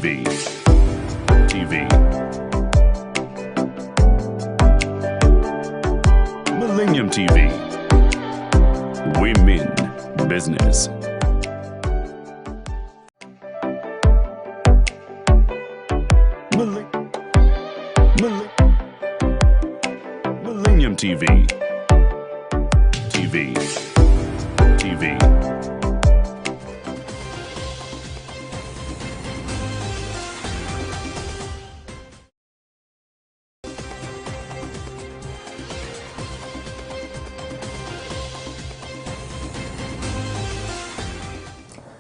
TV. Millennium TV. We mean business. Millennium TV. TV.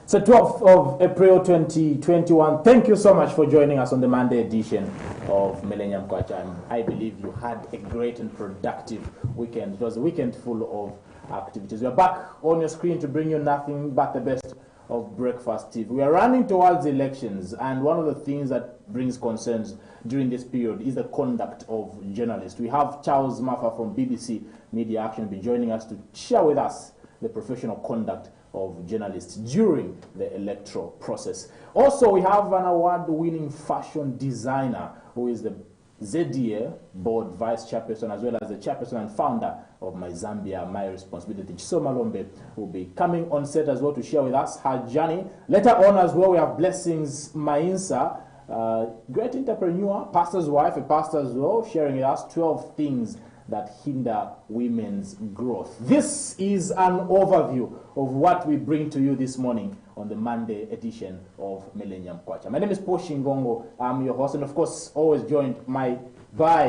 So 12th of April 2021. Thank you so much for joining us on the Monday edition of Millennium Kwacha. And I believe you had a great and productive weekend. It was a weekend full of activities. We are back on your screen to bring you nothing but the best of Breakfast TV. We are running towards elections, and one of the things that brings concerns during this period is the conduct of journalists. We have Charles Maffa from BBC Media Action be joining us to share with us the professional conduct of journalists during the electoral process. Also, we have an award-winning fashion designer who is the ZDA board vice chairperson, as well as the chairperson and founder of My Zambia, My Responsibility. Chiso Malombe will be coming on set as well to share with us her journey. Later on as well, we have Blessings Mainsa, great entrepreneur, pastor's wife, a pastor as well, sharing with us 12 things that hinder women's growth. This is an overview of what we bring to you this morning on the Monday edition of Millennium Kwacha. My name is Shingongo. I'm your host, and of course, always joined by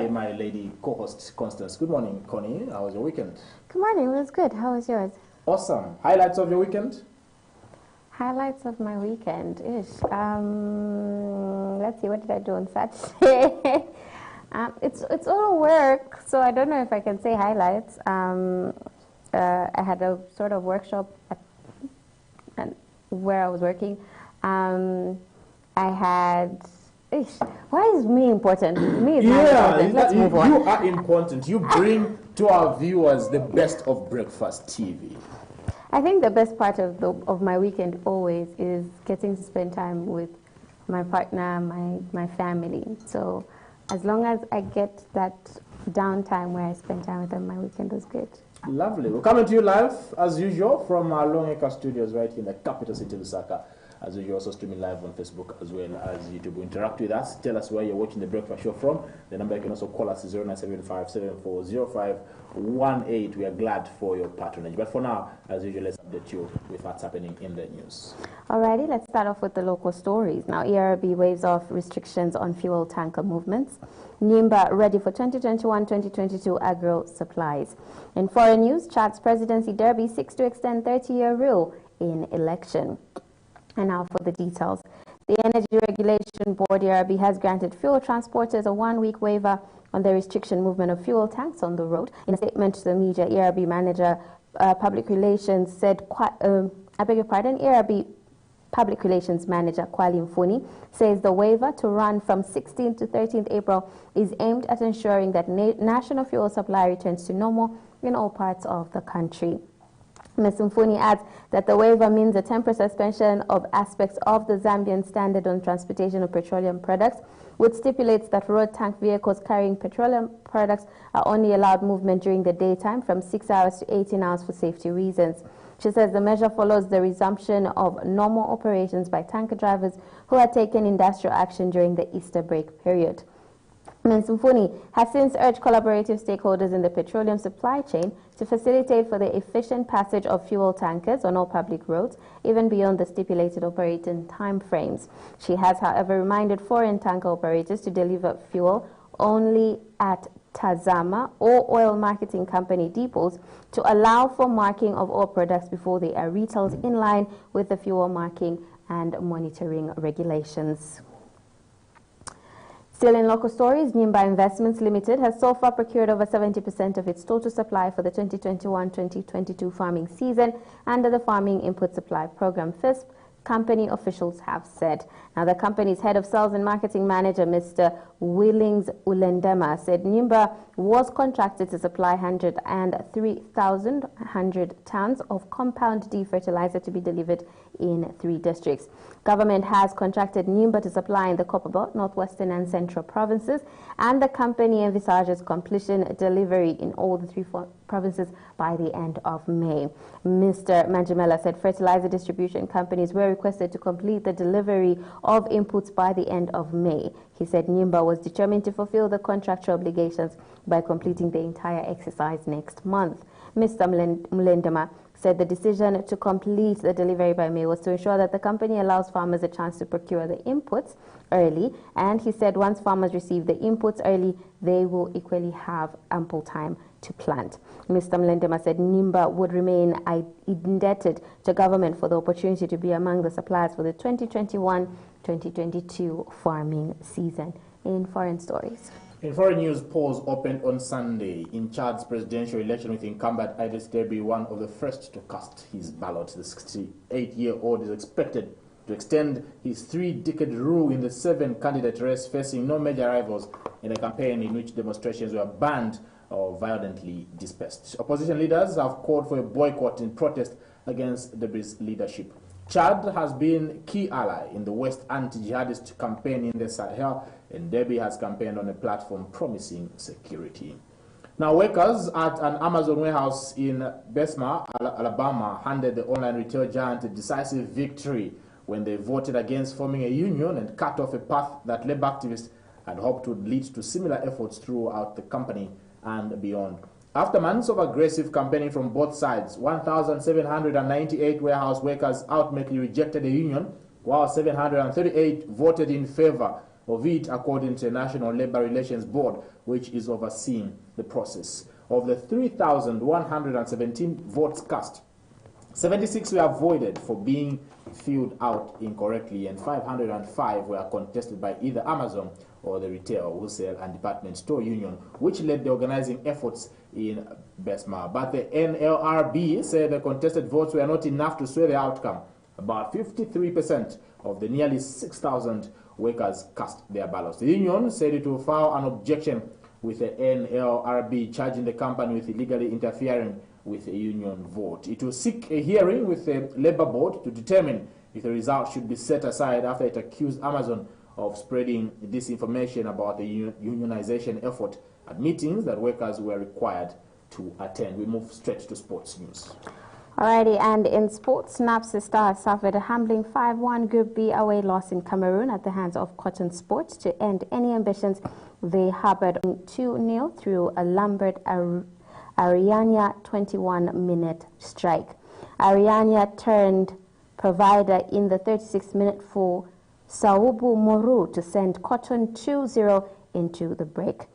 my lady co-host, Constance. Good morning, Connie. How was your weekend? Good morning. It was good. How was yours? Awesome. Highlights of your weekend? Highlights of my weekend is, let's see, what did I do on Saturday? It's all work, so I don't know if I can say highlights. I had a sort of workshop where I was working. I had... Why is me important? Me is not important. Let's move on. You are important. You bring to our viewers the best of Breakfast TV. I think the best part of my weekend always is getting to spend time with my partner, my family. So as long as I get that downtime where I spend time with them, my weekend was good. Lovely. We're coming to you live, as usual, from our Longacre studios right here in the capital city of Lusaka. As usual, also streaming live on Facebook as well as YouTube. Interact with us. Tell us where you're watching the Breakfast Show from. The number you can also call us is 0975-740518. We are glad for your patronage. But for now, as usual, let's update you with what's happening in the news. Alrighty, let's start off with the local stories. Now, ERB waves off restrictions on fuel tanker movements. Nyimba ready for 2021-2022 agro supplies. In foreign news, Chad's presidency derby seeks to extend 30-year rule in election. And now for the details. The Energy Regulation Board, ERB, has granted fuel transporters a one-week waiver on the restriction movement of fuel tanks on the road. In a statement to the media, ERB manager, public relations said, ERB Public Relations Manager Kwali Mfuni says the waiver to run from 16th to 13th April is aimed at ensuring that national fuel supply returns to normal in all parts of the country. Ms. Mfuni adds that the waiver means a temporary suspension of aspects of the Zambian standard on transportation of petroleum products, which stipulates that road tank vehicles carrying petroleum products are only allowed movement during the daytime from 6 hours to 18 hours for safety reasons. She says the measure follows the resumption of normal operations by tanker drivers who had taken industrial action during the Easter break period. Ms. Mfuni has since urged collaborative stakeholders in the petroleum supply chain to facilitate for the efficient passage of fuel tankers on all public roads, even beyond the stipulated operating timeframes. She has, however, reminded foreign tanker operators to deliver fuel only at Tazama or oil marketing company depots to allow for marking of all products before they are retailed in line with the fuel marking and monitoring regulations. Still in local stories, Nyimba Investments Limited has so far procured over 70% of its total supply for the 2021-2022 farming season under the Farming Input Supply Program FISP company officials have said. Now, the company's head of sales and marketing manager, Mr. Willings Ulendema, said Nyimba was contracted to supply 103,100 tons of compound D fertilizer to be delivered in 3 districts. Government has contracted Nyimba to supply in the Copperbelt, Northwestern and Central provinces, and the company envisages completion delivery in all the 3 provinces by the end of May. Mr. Manjimela said fertilizer distribution companies were requested to complete the delivery of inputs by the end of May. He said Nyimba was determined to fulfill the contractual obligations by completing the entire exercise next month. Mr. Mulendema said the decision to complete the delivery by May was to ensure that the company allows farmers a chance to procure the inputs early, and he said once farmers receive the inputs early, they will equally have ample time to plant. Mr. Mlendema said Nyimba would remain indebted to government for the opportunity to be among the suppliers for the 2021-2022 farming season. In foreign stories. In foreign news, polls opened on Sunday in Chad's presidential election with incumbent Idriss Deby one of the first to cast his ballot. The 68-year-old is expected to extend his 3-decade rule in the 7-candidate race, facing no major rivals in a campaign in which demonstrations were banned or violently dispersed. Opposition leaders have called for a boycott in protest against Deby's leadership. Chad has been a key ally in the West anti-jihadist campaign in the Sahel, and Deby has campaigned on a platform promising security. Now, workers at an Amazon warehouse in Bessemer, Alabama, handed the online retail giant a decisive victory when they voted against forming a union and cut off a path that labor activists had hoped would lead to similar efforts throughout the company and beyond. After months of aggressive campaigning from both sides, 1,798 warehouse workers ultimately rejected the union, while 738 voted in favor of it, according to the National Labor Relations Board, which is overseeing the process. Of the 3,117 votes cast, 76 were voided for being filled out incorrectly, and 505 were contested by either Amazon or the Retail, Wholesale and Department Store Union, which led the organizing efforts in Bessemer. But the NLRB said the contested votes were not enough to sway the outcome. About 53% of the nearly 6,000 workers cast their ballots. The union said it will file an objection with the NLRB, charging the company with illegally interfering with a union vote. It will seek a hearing with the Labor Board to determine if the result should be set aside after it accused Amazon of spreading disinformation about the unionization effort at meetings that workers were required to attend. We move straight to sports news. Alrighty, and in sports, NAPSA Stars suffered a humbling 5-1 Group B away loss in Cameroon at the hands of Cotton Sports to end any ambitions they harbored 2-0 through a Lambert Ariania 21-minute strike. Ariania turned provider in the 36th minute for Saubu Moru to send Cotton 2-0 into the break.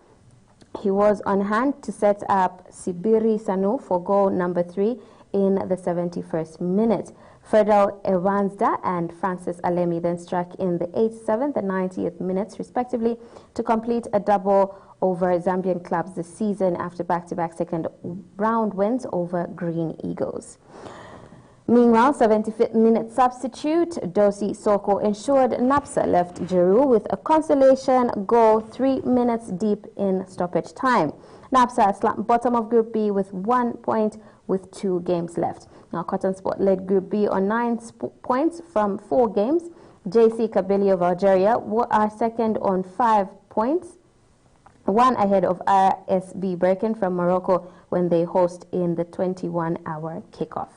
He was on hand to set up Sibiri Sanu for goal number 3 in the 71st minute. Fredel Evansda and Francis Alemi then struck in the 87th and 90th minutes respectively to complete a double over Zambian clubs this season after back-to-back second round wins over Green Eagles. Meanwhile, 75th minute substitute Dosi Soko ensured NAPSA left Jeru with a consolation goal 3 minutes deep in stoppage time. NAPSA slumped bottom of Group B with 1 point with 2 games left. Now, Cotton Sport led Group B on 9 points from 4 games. JC Kabylie of Algeria are second on 5 points, 1 ahead of RSB Berkane from Morocco when they host in the 21-hour kickoff.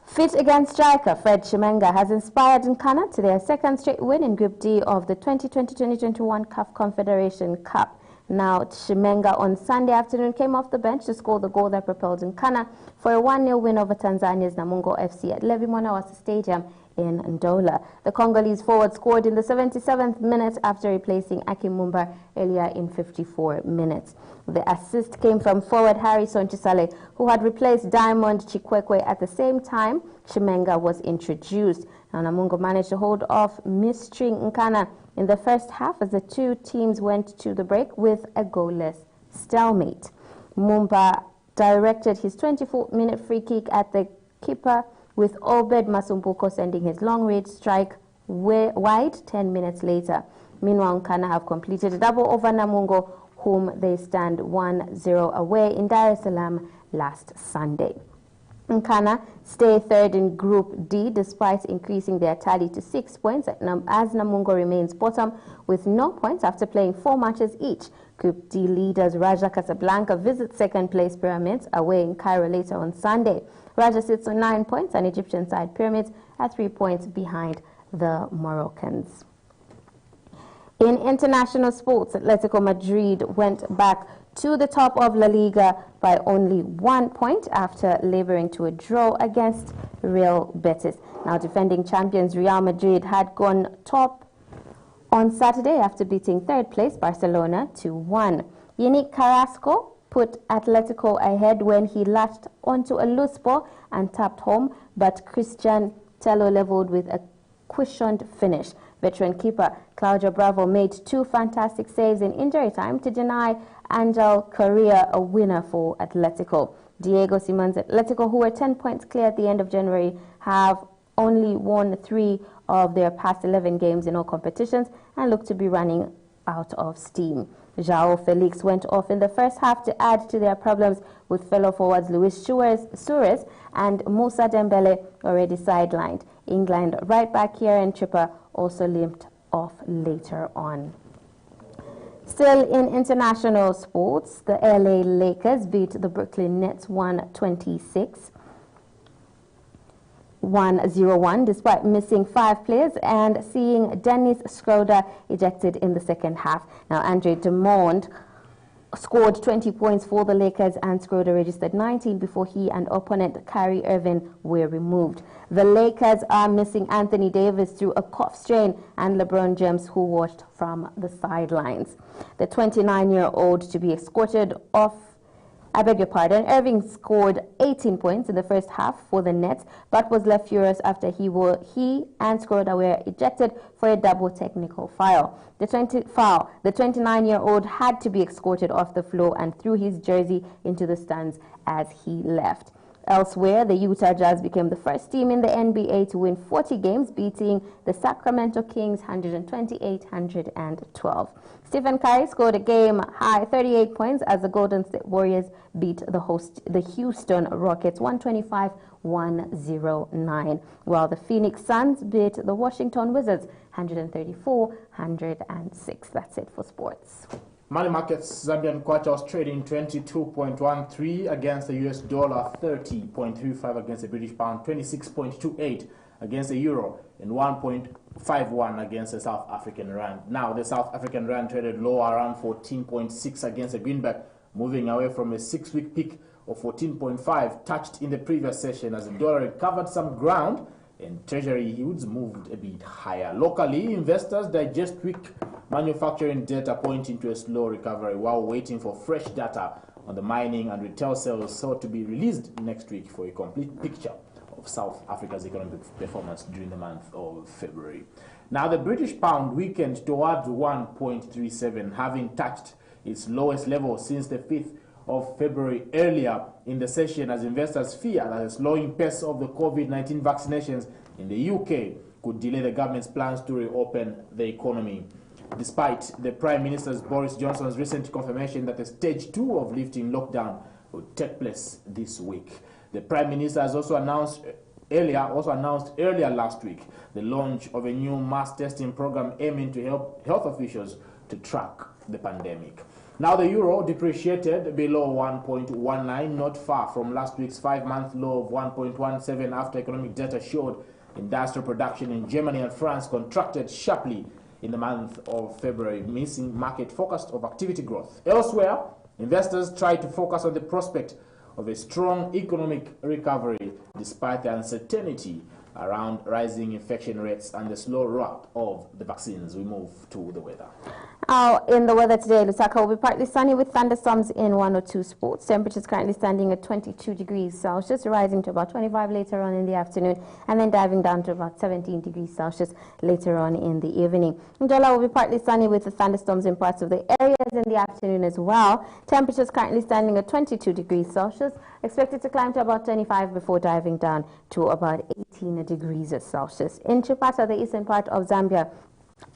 Fit again striker Fred Shimenga has inspired Nkana to their second straight win in Group D of the 2020-2021 CAF Confederation Cup. Now, Shimenga on Sunday afternoon came off the bench to score the goal that propelled Nkana for a 1-0 win over Tanzania's Namungo FC at Levi Mwanawasa Stadium in Ndola. The Congolese forward scored in the 77th minute after replacing Akim Mumba earlier in 54 minutes. The assist came from forward Harrison Chisale, who had replaced Diamond Chikwekwe at the same time Shimenga was introduced. Now, Namungo managed to hold off Mystery Nkana in the first half as the two teams went to the break with a goalless stalemate. Mumba directed his 24th-minute free kick at the keeper with Obed Masumbuko sending his long-range strike wide 10 minutes later. Meanwhile, Nkana have completed a double over Namungo, whom they stand 1-0 away in Dar es Salaam last Sunday. Nkana stay third in Group D despite increasing their tally to 6 points as Namungo remains bottom with no points after playing 4 matches each. Group D leaders Raja Casablanca visit second place Pyramids away in Cairo later on Sunday. Raja sits on 9 points and Egyptian side Pyramids are 3 points behind the Moroccans. In international sports, Atletico Madrid went back to the top of La Liga by only 1 point after laboring to a draw against Real Betis. Now, defending champions Real Madrid had gone top on Saturday after beating third place Barcelona 2-1. Yannick Carrasco put Atletico ahead when he latched onto a loose ball and tapped home, but Christian Tello leveled with a cushioned finish. Veteran keeper Claudio Bravo made 2 fantastic saves in injury time to deny Angel Correa a winner for Atletico. Diego Simon's Atletico, who were 10 points clear at the end of January, have only won 3 of their past 11 games in all competitions and look to be running out of steam. João Felix went off in the first half to add to their problems, with fellow forwards Luis Suarez and Moussa Dembele already sidelined. England right back here and Tripper also limped off later on. Still in international sports, the LA Lakers beat the Brooklyn Nets 101 despite missing 5 players and seeing Dennis Schroeder ejected in the second half. Now, Andre Drummond scored 20 points for the Lakers and Schroeder registered 19 before he and opponent Kyrie Irving were removed. The Lakers are missing Anthony Davis through a cough strain and LeBron James, who watched from the sidelines. The 29-year-old to be escorted off. Irving scored 18 points in the first half for the Nets, but was left furious after he and Schroeder were ejected for a double technical foul. The 29-year-old had to be escorted off the floor and threw his jersey into the stands as he left. Elsewhere, the Utah Jazz became the first team in the NBA to win 40 games, beating the Sacramento Kings 128-112. Stephen Curry scored a game-high 38 points as the Golden State Warriors beat the Houston Rockets 125-109, while the Phoenix Suns beat the Washington Wizards 134-106. That's it for sports. Money markets, Zambian Kwacha was trading 22.13 against the US dollar, 30.35 against the British pound, 26.28 against the euro, and 1.51 against the South African rand. Now, the South African rand traded lower around 14.6 against the greenback, moving away from a 6-week peak of 14.5 touched in the previous session as the dollar recovered some ground and treasury yields moved a bit higher. Locally, investors digest weak manufacturing data pointing to a slow recovery while waiting for fresh data on the mining and retail sales thought to be released next week for a complete picture of South Africa's economic performance during the month of February. Now, the British pound weakened towards 1.37, having touched its lowest level since the 5th of February earlier in the session, as investors fear that the slowing pace of the COVID-19 vaccinations in the UK could delay the government's plans to reopen the economy. Despite the Prime Minister Boris Johnson's recent confirmation that the stage 2 of lifting lockdown will take place this week. The Prime Minister has also announced earlier last week the launch of a new mass testing program aiming to help health officials to track the pandemic. Now, the euro depreciated below 1.19, not far from last week's 5-month low of 1.17 after economic data showed industrial production in Germany and France contracted sharply in the month of February, missing market focus of activity growth. Elsewhere, investors try to focus on the prospect of a strong economic recovery despite the uncertainty around rising infection rates and the slow rollout of the vaccines. We move to the weather. In the weather today, Lusaka will be partly sunny with thunderstorms in 1 or 2 spots. Temperatures currently standing at 22 degrees Celsius, rising to about 25 later on in the afternoon, and then diving down to about 17 degrees Celsius later on in the evening. Ndola will be partly sunny with the thunderstorms in parts of the areas in the afternoon as well. Temperatures currently standing at 22 degrees Celsius, expected to climb to about 25 before diving down to about 18 degrees Celsius. In Chipata, the eastern part of Zambia,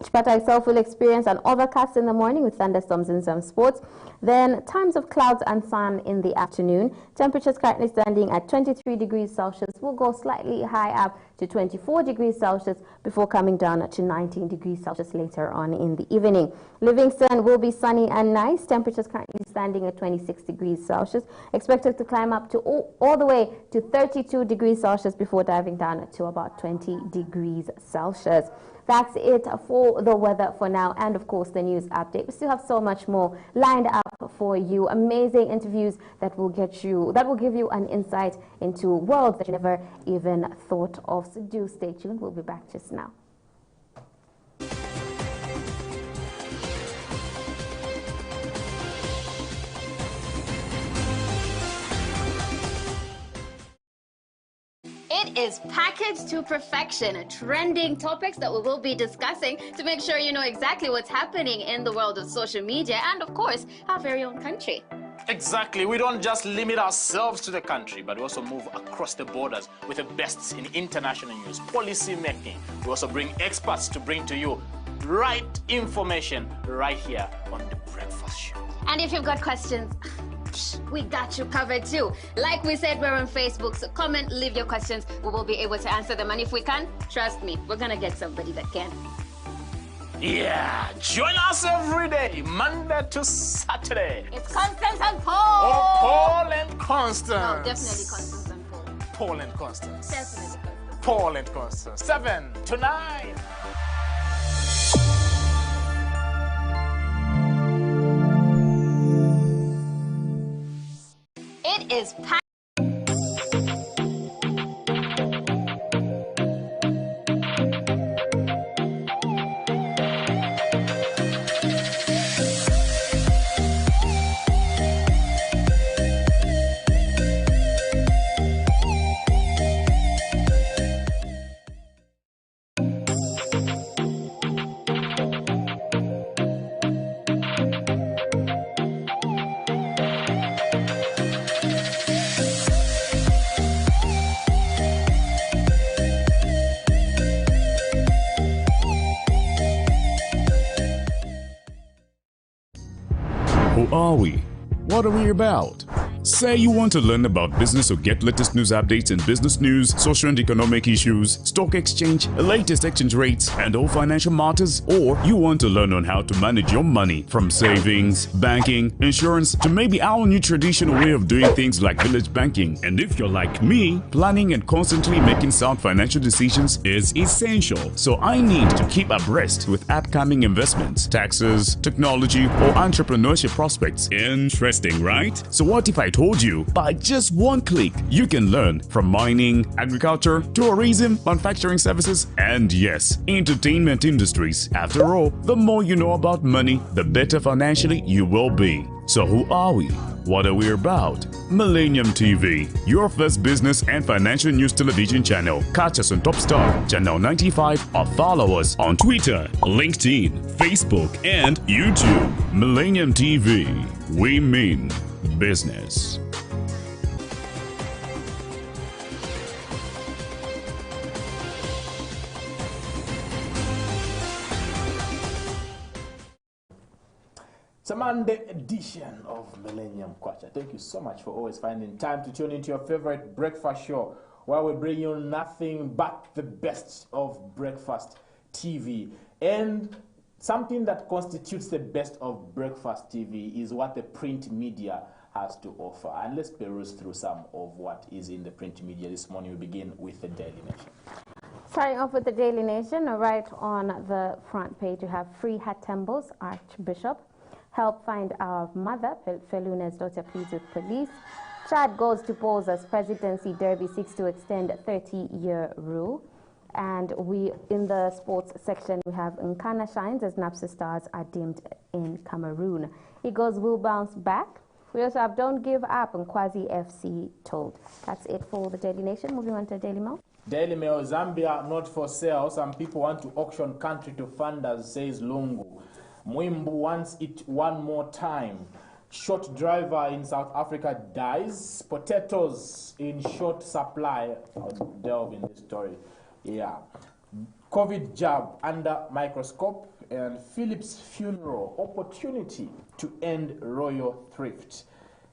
Chipata itself will experience an overcast in the morning with thunderstorms in some spots. Then times of clouds and sun in the afternoon. Temperatures currently standing at 23 degrees Celsius will go slightly high up to 24 degrees Celsius before coming down to 19 degrees Celsius later on in the evening. Livingston will be sunny and nice. Temperatures currently standing at 26 degrees Celsius. Expected to climb up to all the way to 32 degrees Celsius before diving down to about 20 degrees Celsius. That's it for the weather for now, and of course the news update. We still have so much more lined up for you. Amazing interviews that will give you an insight into worlds that you never even thought of. So do stay tuned. We'll be back just now. It is packaged to perfection, trending topics that we will be discussing to make sure you know exactly what's happening in the world of social media and, of course, our very own country. Exactly. We don't just limit ourselves to the country, but we also move across the borders with the best in international news, policy making. We also bring experts to bring to you right information right here on The Breakfast Show. And if you've got questions, we got you covered too. Like we said, we're on Facebook, so comment, leave your questions. We will be able to answer them. And if we can, trust me, we're going to get somebody that can. Yeah, join us every day, Monday to Saturday. It's Constance and Paul. Oh, Paul and Constance. No, definitely Constance and Paul. Paul and Constance. Definitely Constance. Paul and Constance. 7 to 9. It is packed. Who are we? What are we about? Say you want to learn about business or get latest news updates in business news, social and economic issues, stock exchange, latest exchange rates, and all financial matters, or you want to learn on how to manage your money from savings, banking, insurance, to maybe our new traditional way of doing things like village banking. And if you're like me, planning and constantly making sound financial decisions is essential. So I need to keep abreast with upcoming investments, taxes, technology, or entrepreneurship prospects. Interesting, right? So what if I told you by just one click you can learn from mining, agriculture, tourism, manufacturing services, and yes, entertainment industries. After all, the more you know about money, the better financially you will be. So who are we? What are we about? Millennium TV, your first business and financial news television channel. Catch us on Top Star, Channel 95, or follow us on Twitter, LinkedIn, Facebook, and YouTube. Millennium TV, we mean business. It's a Monday edition of Millennium Kwacha. Thank you so much for always finding time to tune into your favorite breakfast show, where we bring you nothing but the best of breakfast TV. And something that constitutes the best of breakfast TV is what the print media has to offer. And let's peruse through some of what is in the print media this morning. We begin with the Daily Nation. Starting off with the Daily Nation, right on the front page, you have Free Hatembo's Archbishop. Help find our mother, Feluna's daughter pleads with police. Chad goes to polls as presidency derby seeks to extend 30-year rule. and in the sports section, we have Nkana shines as NAPSA stars are deemed in Cameroon. Eagles will bounce back. We also have Don't Give Up and Kwazi FC told. That's it for the Daily Nation. Moving on to Daily Mail. Daily Mail, Zambia not for sale. Some people want to auction country to funders, says Lungu. Mwimbu wants it one more time. Short driver in South Africa dies. Potatoes in short supply. I'll delve in this story. Yeah. COVID jab under microscope. And Philip's funeral. Opportunity to end royal thrift.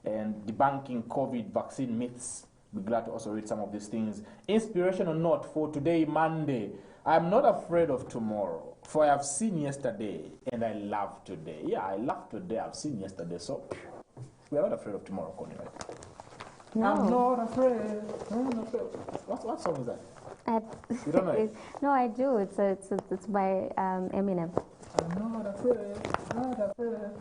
And debunking COVID vaccine myths. We're glad to also read some of these things. Inspirational note for today, Monday. I'm not afraid of tomorrow, for I have seen yesterday and I love today. Yeah, I love today, I've seen yesterday, so we are not afraid of tomorrow, Connie, right? No. I'm not afraid. I'm not afraid. What song is that? You don't know it? No, I do. It's by Eminem. I'm not afraid, not afraid.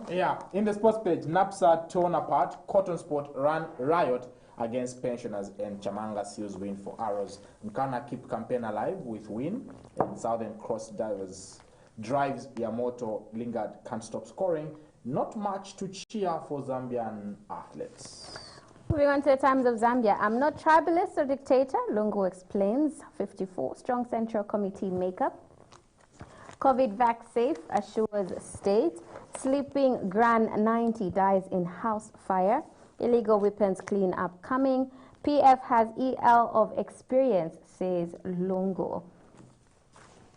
Yeah, in the sports page, NAPSA torn apart, Cotton Sport ran riot against pensioners, and Chamanga seals win for Arrows. Nkana keep campaign alive with win, and Southern Cross Divers drives Yamoto Lingard can't stop scoring. Not much to cheer for Zambian athletes. Moving on to the Times of Zambia. I'm not tribalist or dictator, Lungu explains. 54 strong central committee makeup. COVID vac safe assures state. Sleeping Gran 90 dies in house fire. Illegal weapons clean up coming. PF has EL of experience, says Lungu.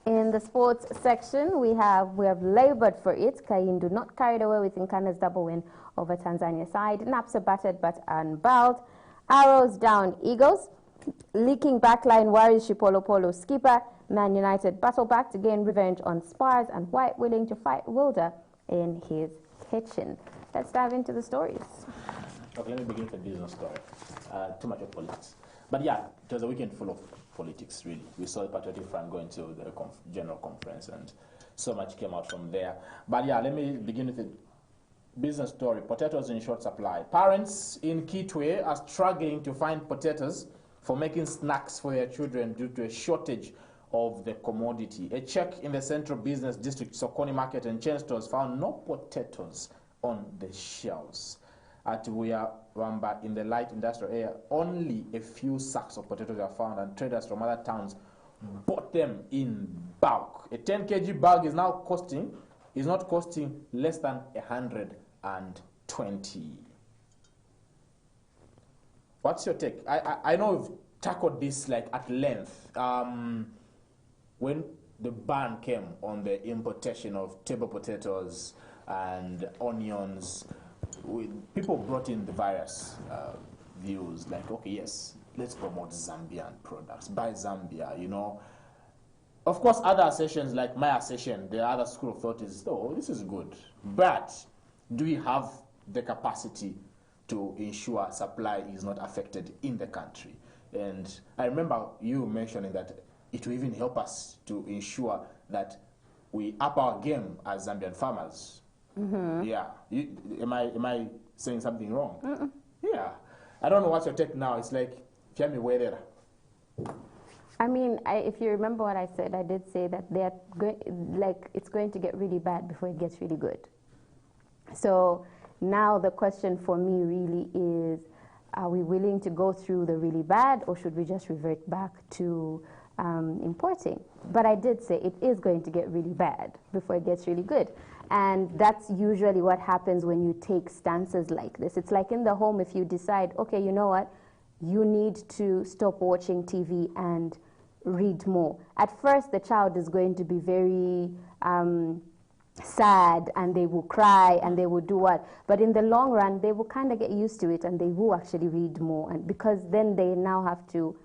In the sports section, we have labored for it. Kaindu not carried away with Nkana's double win over Tanzania side. NAPSA battered but unbowed. Arrows down Eagles. Leaking backline worries Shipolo Polo skipper. Man United battle back to gain revenge on Spurs, and White willing to fight Wilder in his kitchen. Let's dive into the stories. Okay, let me begin with the business story. Too much of politics. But yeah, it was a weekend full of politics, really. We saw the Patriotic Front going to the general conference, and so much came out from there. But yeah, let me begin with the business story. Potatoes in short supply. Parents in Kitwe are struggling to find potatoes for making snacks for their children due to a shortage of the commodity. A check in the Central Business District, Sokoni Market and chain stores found no potatoes on the shelves. At Wamba in the light industrial area, only a few sacks of potatoes were found, and traders from other towns bought them in bulk. A 10 kg bag is now not costing less than 120. What's your take? I know we've tackled this like at length. When the ban came on the importation of table potatoes and onions, people brought in the various views, like, okay, yes, let's promote Zambian products, buy Zambia, you know. Of course, other assertions, like my assertion, the other school of thought is, oh, this is good, but do we have the capacity to ensure supply is not affected in the country? And I remember you mentioning that it will even help us to ensure that we up our game as Zambian farmers. Mm-hmm. Yeah. Am I saying something wrong? Mm-mm. Yeah. I don't know what's your take now. It's like, tell me where they're. I mean, if you remember what I said, I did say that it's going to get really bad before it gets really good. So now the question for me really is, are we willing to go through the really bad, or should we just revert back to importing? But I did say it is going to get really bad before it gets really good. And that's usually what happens when you take stances like this. It's like in the home, if you decide, okay, you know what, you need to stop watching TV and read more. At first, the child is going to be very sad, and they will cry, and they will do what. But in the long run, they will kind of get used to it, and they will actually read more. And because then they now have to,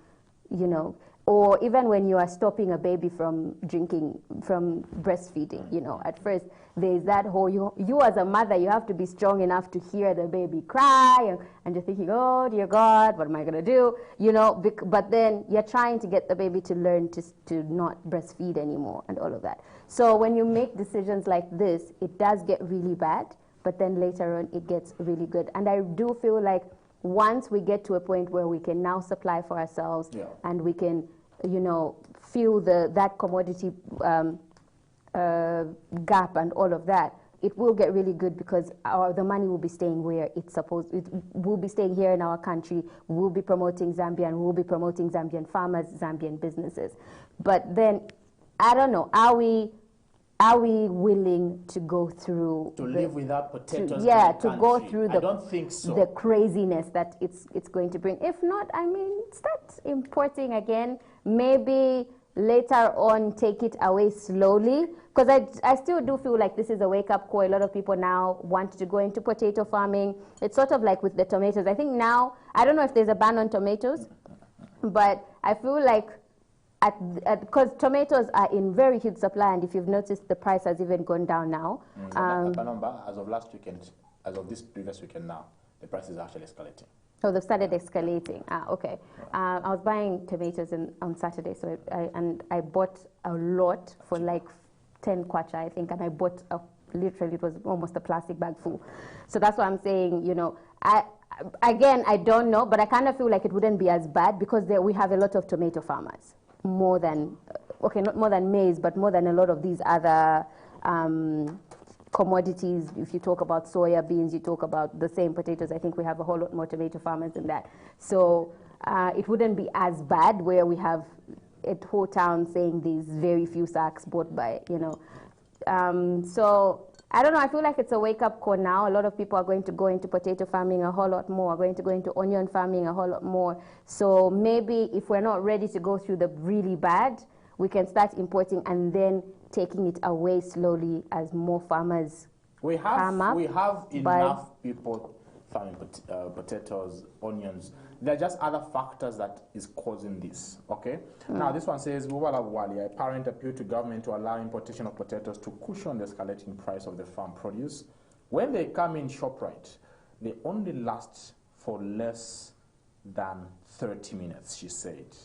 you know, or even when you are stopping a baby from drinking, from breastfeeding, you know, at first there's that whole, you as a mother, you have to be strong enough to hear the baby cry, and you're thinking, oh dear God, what am I going to do? You know, but then you're trying to get the baby to learn to not breastfeed anymore and all of that. So when you make decisions like this, it does get really bad, but then later on it gets really good. And I do feel like once we get to a point where we can now supply for ourselves, and we can you know, fill that commodity gap and all of that, it will get really good because the money will be staying where it's supposed. It will be staying here in our country. We'll be promoting Zambia, and we'll be promoting Zambian farmers, Zambian businesses. But then, I don't know. Are we willing to go through live without potatoes? To go through I don't think so. The craziness that it's going to bring. If not, I mean, start importing again. Maybe later on take it away slowly, because I still do feel like this is a wake-up call. A lot of people now want to go into potato farming. It's sort of like with the tomatoes. I think now, I don't know if there's a ban on tomatoes, but I feel like because tomatoes are in very huge supply, and if you've noticed, the price has even gone down now. As of last weekend, as of this previous weekend now, the price is actually escalating. So they've started escalating. Okay. I was buying tomatoes on Saturday, so I bought a lot for like 10 kwacha, I think, and I bought literally, it was almost a plastic bag full. So that's what I'm saying, you know. Again, I don't know, but I kind of feel like it wouldn't be as bad because we have a lot of tomato farmers, more than, okay, not more than maize, but more than a lot of these other commodities. If you talk about soya beans, you talk about the same potatoes. I think we have a whole lot more tomato farmers than that. So it wouldn't be as bad where we have a whole town saying these very few sacks bought by, you know. So I don't know. I feel like it's a wake-up call now. A lot of people are going to go into potato farming a whole lot more, are going to go into onion farming a whole lot more. So maybe if we're not ready to go through the really bad, we can start importing and then taking it away slowly as more farmers come up. We have enough people farming potatoes, onions. There are just other factors that is causing this, okay? Now, this one says, a parent appealed to government to allow importation of potatoes to cushion the escalating price of the farm produce. When they come in ShopRite, they only last for less than 30 minutes, she said.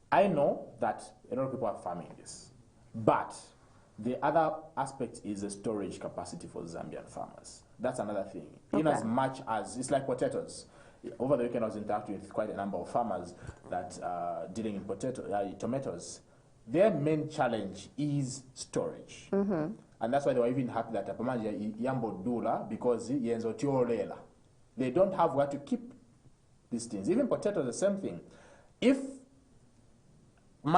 I know that a lot of people are farming this, but the other aspect is the storage capacity for Zambian farmers. That's another thing. Okay. In as much as, it's like potatoes. Over the weekend I was interacting with quite a number of farmers that are dealing in tomatoes. Their main challenge is storage. And that's why they were even happy that Yambo Dula, because they don't have where to keep these things. Even potatoes, the same thing. If you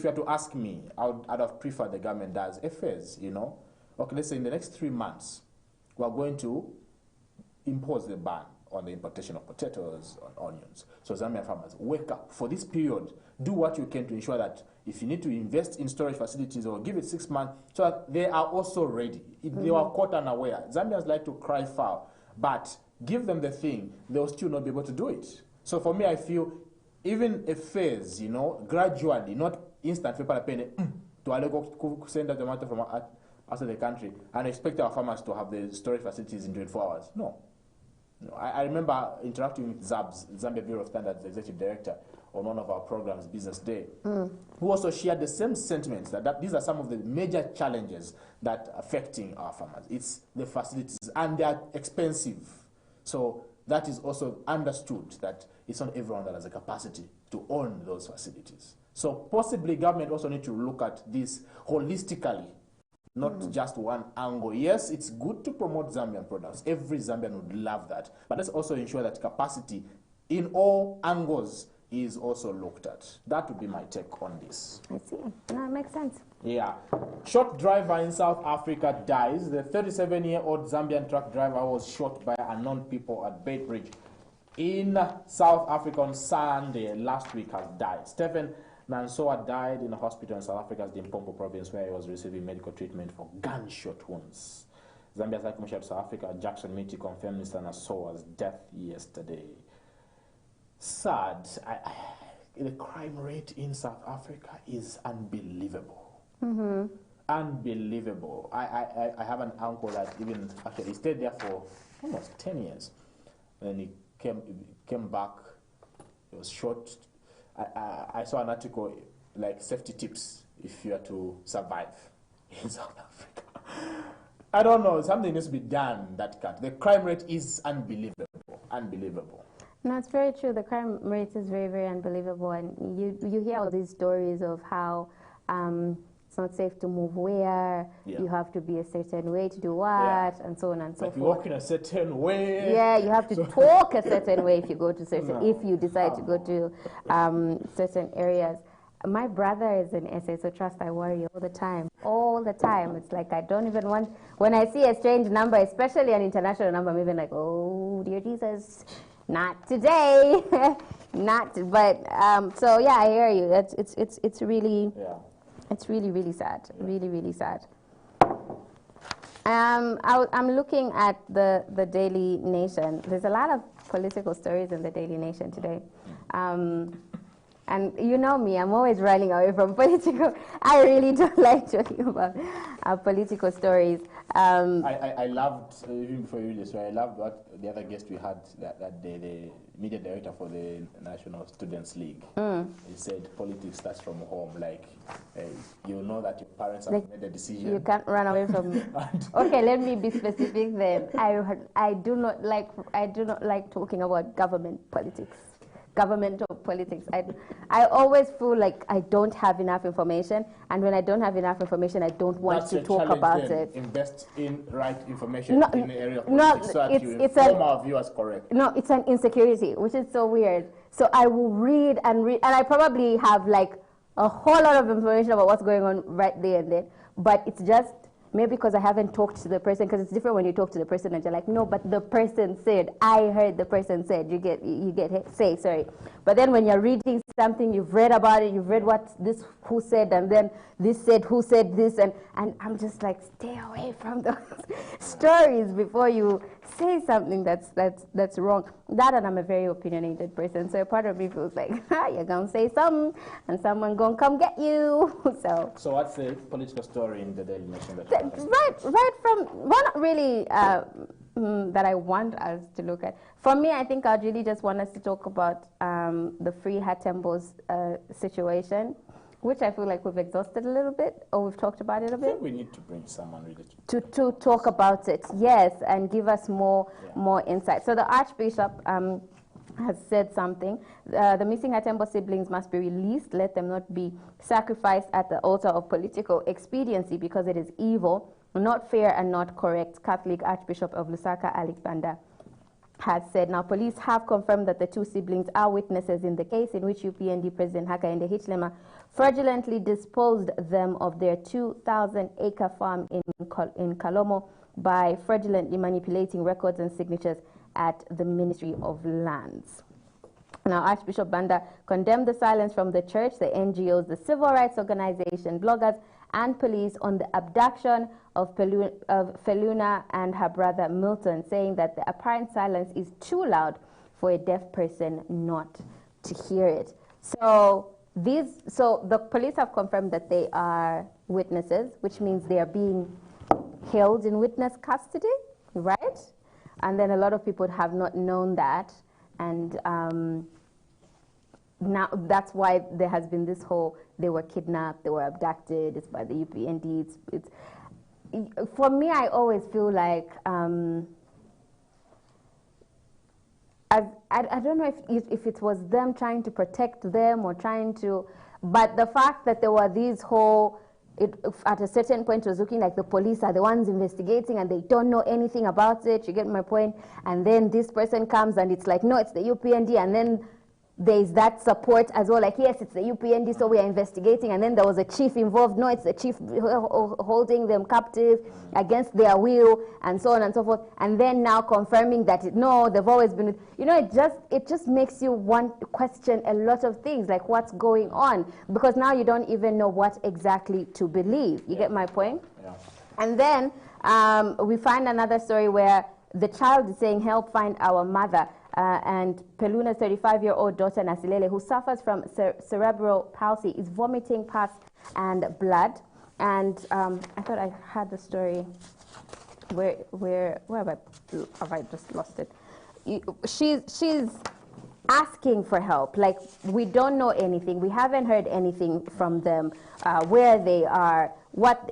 were to ask me, I'd have preferred the government does a phase, you know. Okay, let's say in the next 3 months, we're going to impose the ban on the importation of potatoes and onions. So Zambian farmers, wake up. For this period, do what you can to ensure that if you need to invest in storage facilities or give it 6 months, so that they are also ready. They were caught unaware. Zambians like to cry foul, but give them the thing, they'll still not be able to do it. So for me, I feel even a phase, you know, gradually, not instant, people are paying to send the tomato from outside the country and expect our farmers to have the storage facilities in 24 hours. No. I remember interacting with ZABS, Zambia Bureau of Standards Executive Director, on one of our programs, Business Day, who also shared the same sentiments that these are some of the major challenges that are affecting our farmers. It's the facilities, and they are expensive. So that is also understood that it's not everyone that has a capacity to own those facilities. So possibly government also need to look at this holistically, not just one angle. Yes, it's good to promote Zambian products. Every Zambian would love that. But let's also ensure that capacity in all angles is also looked at. That would be my take on this. I see. No, it makes sense. Yeah. Shot driver in South Africa dies. The 37-year-old Zambian truck driver was shot by unknown people at Bay Bridge in South Africa on Sunday last week has died. Stephen Nansoa died in a hospital in South Africa's Limpopo province where he was receiving medical treatment for gunshot wounds. Zambia's High Commissioner of South Africa, Jackson Miti, confirmed Mr. Nansoa's death yesterday. Sad. The crime rate in South Africa is unbelievable. Unbelievable. I have an uncle that he stayed there for almost 10 years. Then he came back, he was shot. I saw an article like safety tips if you are to survive in South Africa. I don't know, something needs to be done that cut. The crime rate is unbelievable. Unbelievable. No, it's very true. The crime rate is very, very unbelievable, and you hear all these stories of how it's not safe to move where, you have to be a certain way to do what, and so on and so forth. You walk in a certain way. Yeah, you have to talk a certain way if you go to certain, if you decide to go to certain areas. My brother is in SA, so trust I worry all the time. All the time. It's like I don't even want, when I see a strange number, especially an international number, I'm even like, oh, dear Jesus, not today. But so yeah, I hear you. It's really, it's really, really sad. Really, really sad. I'm looking at the Daily Nation. There's a lot of political stories in the Daily Nation today. And you know me, I'm always running away from political. I really don't like talking about political stories. I loved, even before you this, I loved what the other guest we had that day, the media director for the National Students League. He said politics starts from home. Like, you know that your parents have made a decision. You can't run away from it. Okay, let me be specific then. I do not like talking about government politics. Governmental politics. I always feel like I don't have enough information, and when I don't have enough information, I don't want to talk about it. Invest in right information in the area of politics so that you inform our viewers correctly. No, it's an insecurity, which is so weird. So I will read, and I probably have like a whole lot of information about what's going on right there and then, but it's just maybe because I haven't talked to the person, because it's different when you talk to the person and you're like, no, but the person said, I heard the person said, you get sorry. But then when you're reading something, you've read about it, you've read what this who said, and then this said who said this, and I'm just like, stay away from those stories before you say something that's wrong. That, and I'm a very opinionated person, so a part of me feels like, you're gonna say something, and someone gonna come get you. So what's the political story in the Daily Nation right from one really that I want us to look at. For me, I think I'd really just want us to talk about the Free Hatembos situation, which I feel like we've exhausted a little bit, or we've talked about it a bit. I think we need to bring someone really to talk about it, yes, and give us more insight. So the Archbishop has said something. The missing Hatembo siblings must be released. Let them not be sacrificed at the altar of political expediency, because it is evil, not fair, and not correct. Catholic Archbishop of Lusaka, Alex Banda, has said. Now, police have confirmed that the two siblings are witnesses in the case in which UPND President Hakainde Hichilema fraudulently disposed them of their 2,000-acre farm in Kalomo by fraudulently manipulating records and signatures at the Ministry of Lands. Now, Archbishop Banda condemned the silence from the church, the NGOs, the civil rights organization, bloggers, and police on the abduction of Feluna and her brother Milton, saying that the apparent silence is too loud for a deaf person not to hear it. So the police have confirmed that they are witnesses, which means they are being held in witness custody, right? And then a lot of people have not known that, and now that's why there has been this whole, they were kidnapped, they were abducted, it's by the UPND. It's for me, I always feel like I don't know if it was them trying to protect them or trying to, but the fact that there were these whole, at a certain point it was looking like the police are the ones investigating and they don't know anything about it, you get my point? And then this person comes and it's like, no, it's the UPND, and then there's that support as well, like, yes, it's the UPND, so we are investigating, and then there was a chief involved, no, it's the chief holding them captive against their will, and so on and so forth, and then now confirming that, no, they've always been, you know, it just makes you want to question a lot of things, like what's going on, because now you don't even know what exactly to believe. You get my point? Yeah. And then we find another story where the child is saying, help find our mother. And Peluna's 35-year-old daughter, Nasilele, who suffers from cerebral palsy, is vomiting pus and blood. And I thought I had the story. Where have I just lost it? She's asking for help. Like, we don't know anything. We haven't heard anything from them, where they are,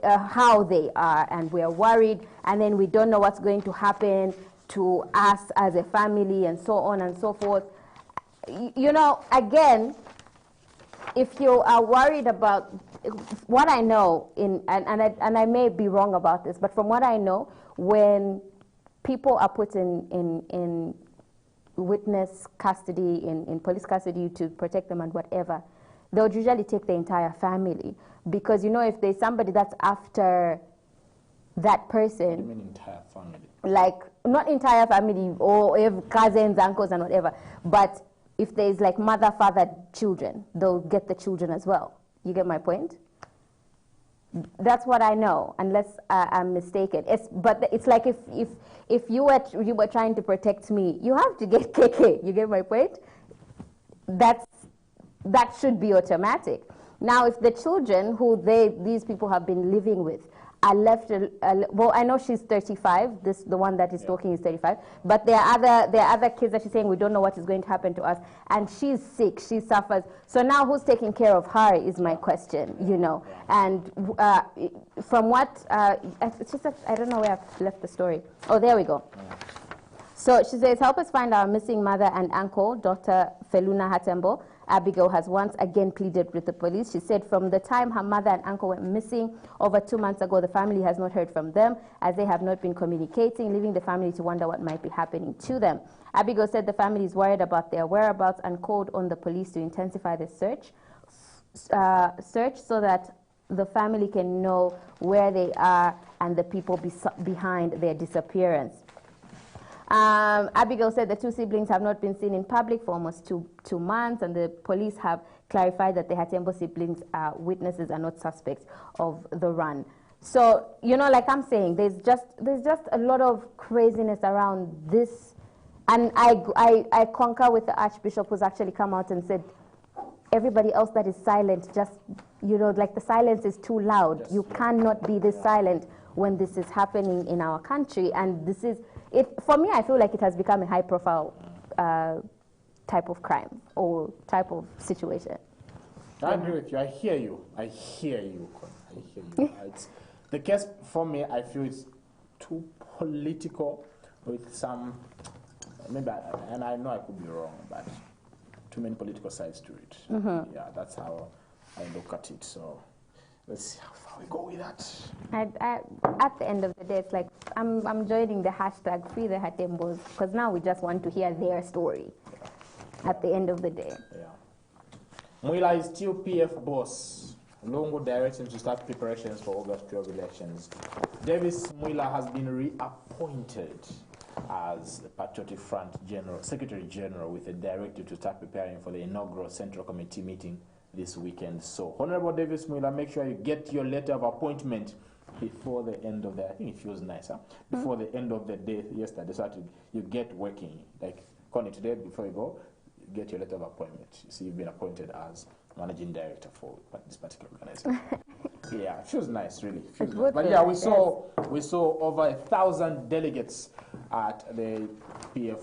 how they are, and we're worried. And then we don't know what's going to happen to us as a family, and so on and so forth. you know, again, if you are worried about what I know, and I may be wrong about this, but from what I know, when people are put in witness custody, in police custody to protect them and whatever, they would usually take the entire family. Because, you know, if there's somebody that's after that person... What do you mean entire family? Like, not entire family, or cousins, uncles, and whatever, but if there's like mother, father, children, they'll get the children as well. You get my point? That's what I know, unless I'm mistaken. But it's like if you were trying to protect me, you have to get KK. You get my point? That should be automatic. Now, if the children who these people have been living with are left, well, I know she's 35. The one that is talking is 35. But there are other kids that she's saying we don't know what is going to happen to us, and she's sick. She suffers. So now, who's taking care of her is my question. You know, and from what it's just I don't know where I've left the story. Oh, there we go. So she says, help us find our missing mother and uncle, Dr. Feluna Hatembo. Abigail has once again pleaded with the police. She said from the time her mother and uncle went missing over 2 months ago, the family has not heard from them as they have not been communicating, leaving the family to wonder what might be happening to them. Abigail said the family is worried about their whereabouts and called on the police to intensify the search so that the family can know where they are and the people behind their disappearance. Abigail said the two siblings have not been seen in public for almost two months, and the police have clarified that the Hatembo siblings are witnesses and not suspects of the run. So, you know, like I'm saying, there's just a lot of craziness around this, and I concur with the Archbishop, who's actually come out and said everybody else that is silent, just, you know, like the silence is too loud. You cannot be this silent when this is happening in our country, and this is. For me, I feel like it has become a high-profile type of crime or type of situation. I agree with you. I hear you. I hear you. The case, for me, I feel it's too political with some, maybe, and I know I could be wrong, but too many political sides to it. Yeah, that's how I look at it. So let's see how far we go with that. At the end of the day, it's like I'm joining the hashtag Free the Hatembos, because now we just want to hear their story. At the end of the day. Yeah. Mwila is still PF boss. Longo directs him to start preparations for August 12 elections. Davis Mwila has been reappointed as the Patriotic Front Secretary General with a directive to start preparing for the inaugural Central Committee meeting this weekend. So, Honorable Davis Mwila, make sure you get your letter of appointment before the end of the, I think it feels nice, huh? Before the end of the day yesterday, so that you get working. Like, Connie, today, before you go, get your letter of appointment. You see, you've been appointed as managing director for this particular organization. Yeah, it feels nice, really. Feels nice. But yeah, we saw over 1,000 delegates at the PF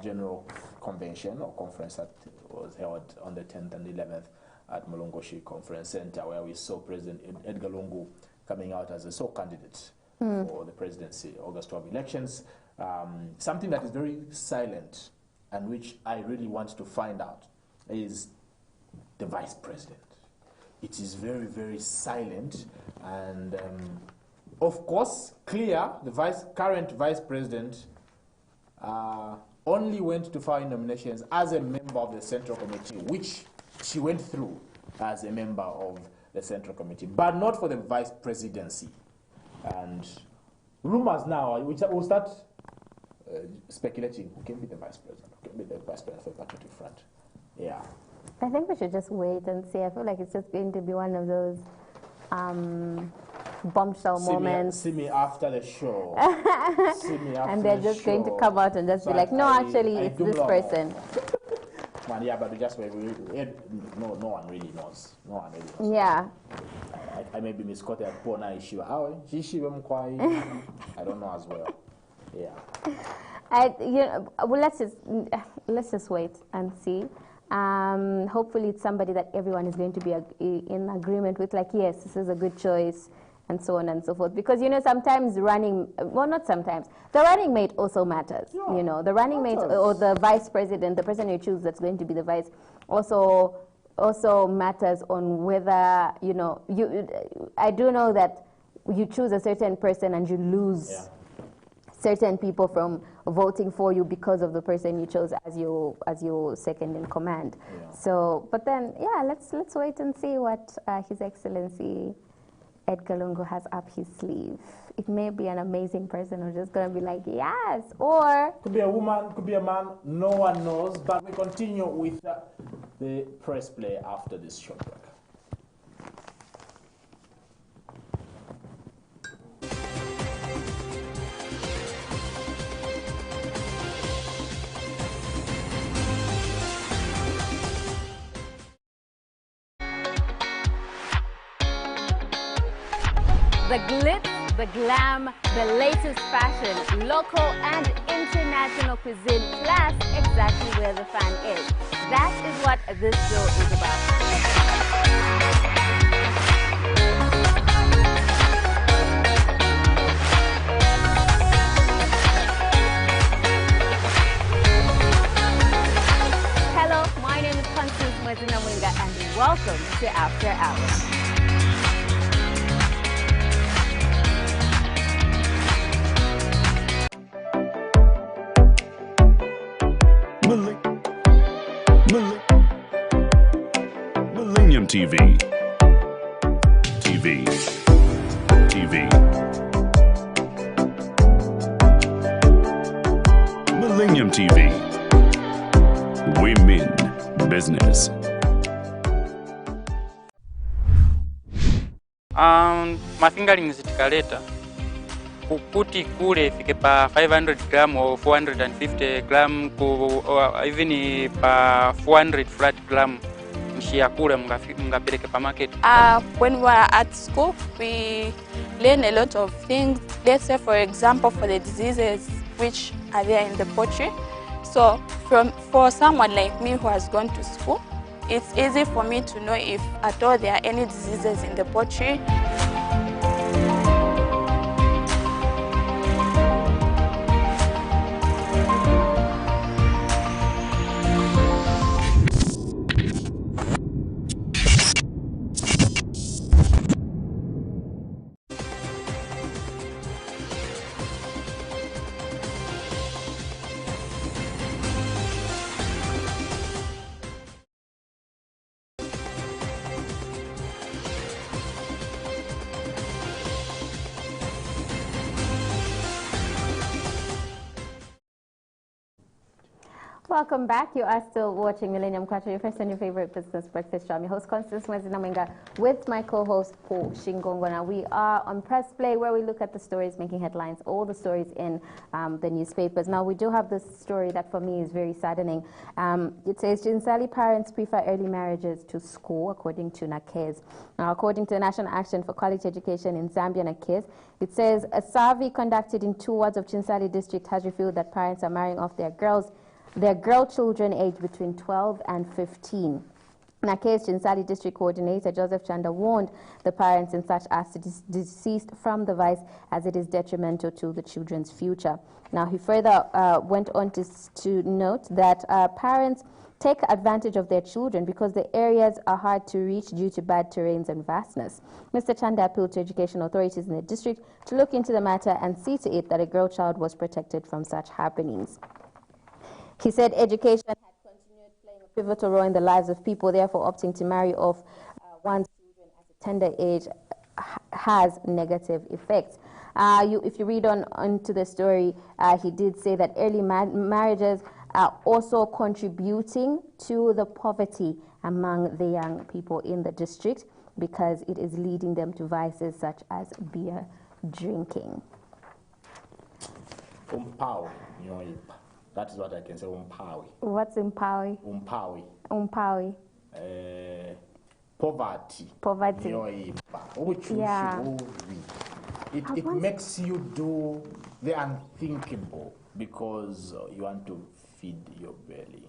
General Convention or conference that was held on the 10th and 11th at Molongoshi Conference Center, where we saw President Edgar Lungu coming out as a sole candidate for the presidency August 12 elections. Something that is very silent and which I really want to find out is the vice president. It is very, very silent, and of course, clear, the current vice president only went to file nominations as a member of the Central Committee, which she went through as a member of the Central Committee, but not for the vice presidency. And rumors now, we'll start speculating who can be the vice president, who can be the vice president for the Patriotic Front. Yeah. I think we should just wait and see. I feel like it's just going to be one of those bombshell moments. See me after the show. See me after and they're just going to come out and just be like, no, actually, it's this person. Man, yeah, but just no one really knows. No one really knows. Yeah. I may be misquoted at Pona Ishiwa. I don't know as well. Yeah. Well, let's just wait and see. Hopefully it's somebody that everyone is going to be in agreement with, like, yes, this is a good choice, and so on and so forth. Because, you know, sometimes running, well, not sometimes, the running mate also matters. Yeah, you know, the running mate or the vice president, the person you choose that's going to be the vice, also matters on whether, you know, I do know that you choose a certain person and you lose certain people from voting for you because of the person you chose as your second in command. Yeah. So, but then, yeah, let's wait and see what His Excellency Edgar Lungu has up his sleeve. It may be an amazing person who's just going to be like, yes, or... Could be a woman, could be a man, no one knows. But we continue with the press play after this short break. The glitz, the glam, the latest fashion, local and international cuisine, plus exactly where the fan is. That is what this show is about. Hello, my name is Constance Namwinga, and welcome to After Hours. Millennium TV. Millennium TV. Women Business. Mafingerings tikaleta kuti kule ifike pa 500 gram or 450 gram or even pa 400 flat gram mshia kule mngapeleke pa market. When we are at school, we learn a lot of things. Let's say, for example, for the diseases which are there in the poultry. So for someone like me who has gone to school, it's easy for me to know if at all there are any diseases in the poultry. Welcome back. You are still watching Millennium Kwacha, your first and your favorite business breakfast show. I'm your host, Constance Namwinga, with my co-host, Paul Shingongo. Now, we are on Press Play, where we look at the stories making headlines, all the stories in the newspapers. Now, we do have this story that, for me, is very saddening. It says, Jinsali parents prefer early marriages to school, according to NAKES. Now, according to the National Action for Quality Education in Zambia, NAKES, it says, a survey conducted in 2 wards of Chinsali district has revealed that parents are marrying off their girl children aged between 12 and 15. NAKES Chinsali District Coordinator Joseph Chanda warned the parents in such as to desist from the vice, as it is detrimental to the children's future. Now, he further went on to note that parents take advantage of their children because the areas are hard to reach due to bad terrains and vastness. Mr. Chanda appealed to education authorities in the district to look into the matter and see to it that a girl child was protected from such happenings. He said education had continued playing a pivotal role in the lives of people, therefore opting to marry off one's children at a tender age has negative effects. If you read on into the story, he did say that early marriages are also contributing to the poverty among the young people in the district because it is leading them to vices such as beer drinking. That is what I can say. Umpawi. What's Umpawi? Umpawi. Umpawi. Poverty. Poverty. Yeah. It makes you do the unthinkable because you want to feed your belly.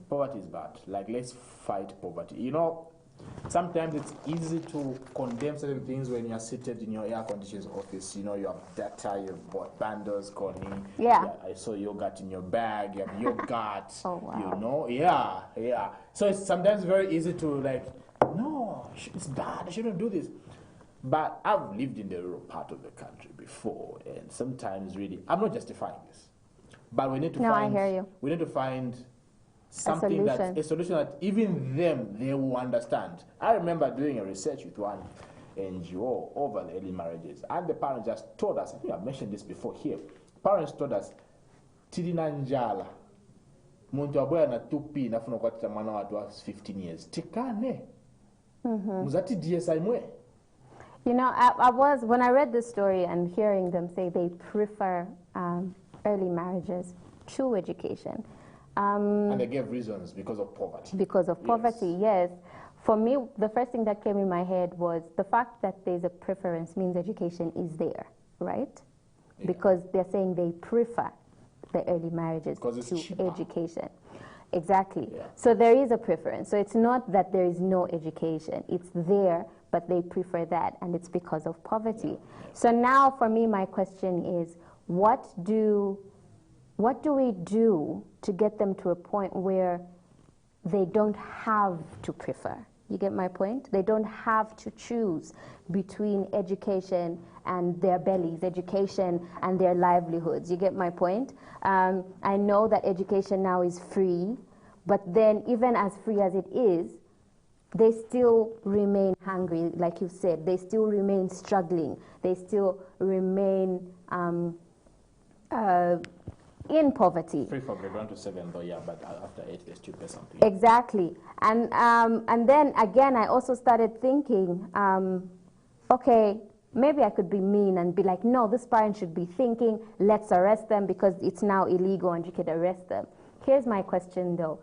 Poverty is bad. Like, let's fight poverty. You know, Sometimes it's easy to condemn certain things when you're seated in your air-conditioned office. You know, you have data, you've bought bundles, Connie. Yeah. I saw yogurt in your bag, you have yogurt. Oh, wow. You know, yeah. So it's sometimes very easy to like, no, it's bad, I shouldn't do this. But I've lived in the rural part of the country before, and sometimes really, I'm not justifying this, but we need to I hear you. We need to find something a solution that even them, they will understand. I remember doing a research with one NGO over the early marriages, and the parents just told us, I think I've mentioned this before here, parents told us, Tirina njala, muntu aboya na tupi nafuna kwatita mwana watu wa 15 years, tikane, muzati DSI mwe. You know, when I read this story and hearing them say they prefer early marriages to education. And they gave reasons because of poverty. Because of poverty, yes. For me, the first thing that came in my head was the fact that there's a preference means education is there, right? Yeah. Because they're saying they prefer the early marriages to cheaper. Education. Exactly. Yeah. So there is a preference. So it's not that there is no education. It's there, but they prefer that, and it's because of poverty. Yeah. So now, for me, my question is, what do we do to get them to a point where they don't have to prefer? You get my point? They don't have to choose between education and their bellies, education and their livelihoods. You get my point? I know that education now is free, but then even as free as it is, they still remain hungry, like you said. They still remain struggling. They still remain in poverty. Free for grade 1 to 7 though, yeah, but after 8 they still pay something. Exactly. And then again I also started thinking, okay, maybe I could be mean and be like, no, this parent should be thinking, let's arrest them because it's now illegal and you could arrest them. Here's my question though.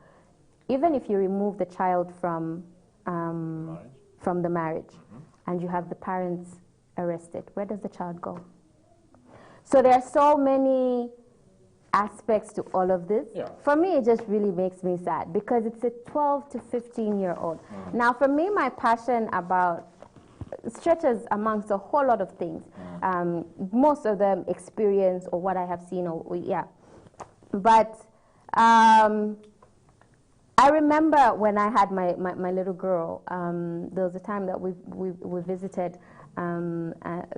Even if you remove the child from the marriage and you have the parents arrested, where does the child go? So there are so many aspects to all of this. Yeah. For me, it just really makes me sad because it's a 12 to 15-year-old. Now, for me, my passion about stretches amongst a whole lot of things. Most of them experience or what I have seen, But I remember when I had my little girl, there was a time that we visited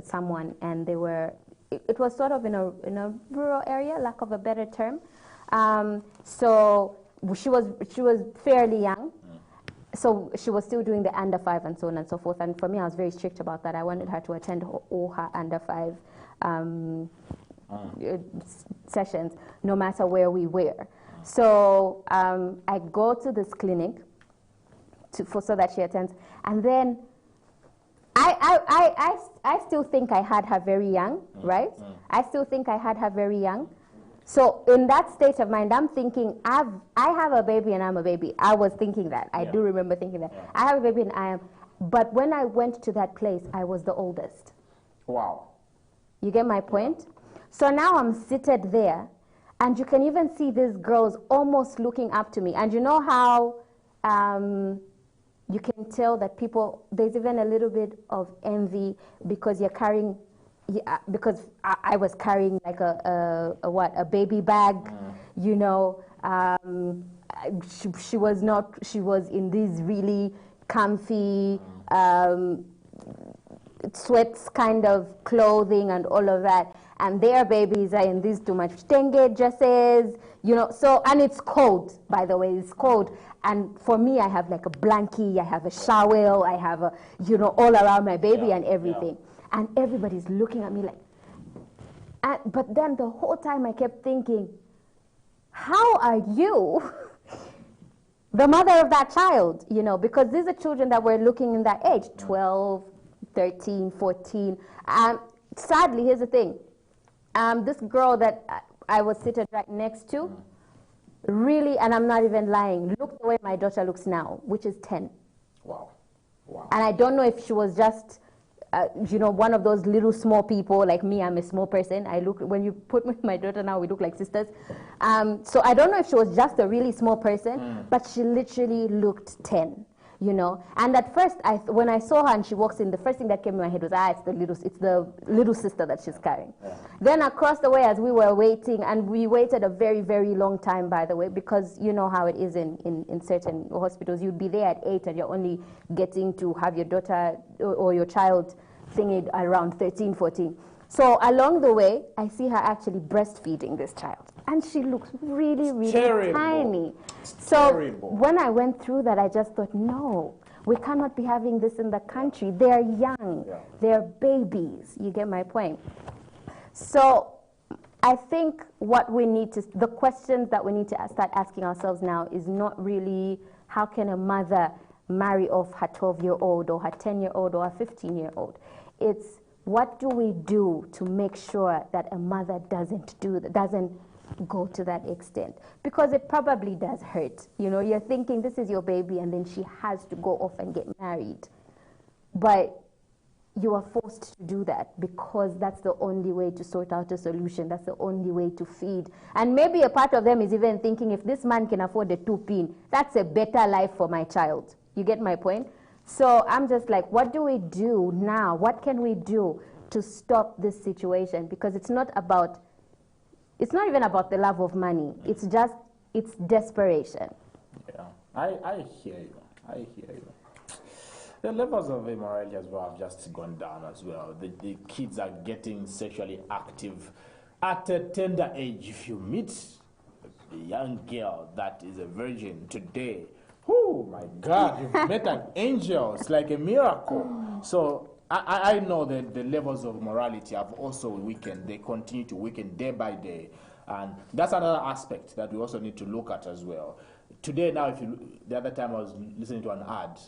someone, and they were, it was sort of in a rural area, lack of a better term. So she was fairly young. So she was still doing the under 5 and so on and so forth. And for me, I was very strict about that. I wanted her to attend all her under 5 sessions, no matter where we were. So I go to this clinic so that she attends. And then I still think I had her very young, right? I still think I had her very young. So in that state of mind, I'm thinking, I have a baby and I'm a baby. I was thinking that. I do remember thinking that. I have a baby and I am. But when I went to that place, I was the oldest. Wow. You get my point? So now I'm seated there, and you can even see these girls almost looking up to me. And you know how you can tell that people, there's even a little bit of envy because you're carrying, because I was carrying like a baby bag, you know. She was not, she was in these really comfy sweats kind of clothing and all of that. And their babies are in these too much tenge dresses, you know. So, and it's cold, by the way, it's cold. And for me, I have like a blankie, I have a shower, I have a, you know, all around my baby and everything. And everybody's looking at me like, but then the whole time I kept thinking, how are you the mother of that child? You know, because these are children that were looking in that age, 12, 13, 14. Sadly, here's the thing. This girl that I was seated right next to, really, and I'm not even lying, looked the way my daughter looks now, which is 10. Wow. Wow. And I don't know if she was just, you know, one of those little small people like me. I'm a small person. I look, when you put me with my daughter now, we look like sisters. So I don't know if she was just a really small person, but she literally looked 10. you know. And at first, when I saw her and she walks in, the first thing that came in my head was, it's the little sister that she's carrying. Yeah. Then across the way, as we were waiting, and we waited a very, very long time, by the way, because you know how it is in certain hospitals. You'd be there at 8 and you're only getting to have your daughter or your child thingy around 13, 14. So along the way, I see her actually breastfeeding this child. And she looks really, really tiny. So when I went through that, I just thought, no, we cannot be having this in the country. They're young. Yeah. They're babies. You get my point? So I think the questions that we need to start asking ourselves now is not really how can a mother marry off her 12-year-old or her 10-year-old or her 15-year-old. It's what do we do to make sure that a mother doesn't go to that extent? Because it probably does hurt. You know, you're thinking this is your baby and then she has to go off and get married. But you are forced to do that because that's the only way to sort out a solution. That's the only way to feed. And maybe a part of them is even thinking, if this man can afford a 2-pin, that's a better life for my child. You get my point? So I'm just like, what do we do now? What can we do to stop this situation? Because it's not even about the love of money. It's desperation. Yeah, I hear you. I hear you. The levels of immorality as well have just gone down as well. The kids are getting sexually active at a tender age. If you meet a young girl that is a virgin today, oh my God, you've met an angel. It's like a miracle. So I know that the levels of morality have also weakened. They continue to weaken day by day. And that's another aspect that we also need to look at as well. Today now, the other time I was listening to an ad.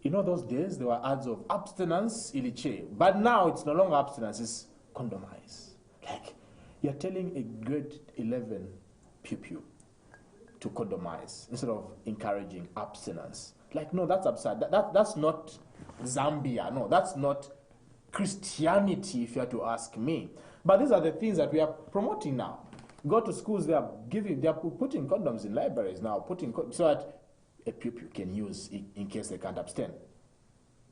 You know those days, there were ads of abstinence, iliche. But now it's no longer abstinence, it's condomize. Like, you're telling a grade 11 pupil to condomize instead of encouraging abstinence. Like, no, that's absurd. That's not Zambia. No, that's not Christianity, if you are to ask me. But these are the things that we are promoting now. Go to schools, they are putting condoms in libraries now, so that a pupil can use in case they can't abstain.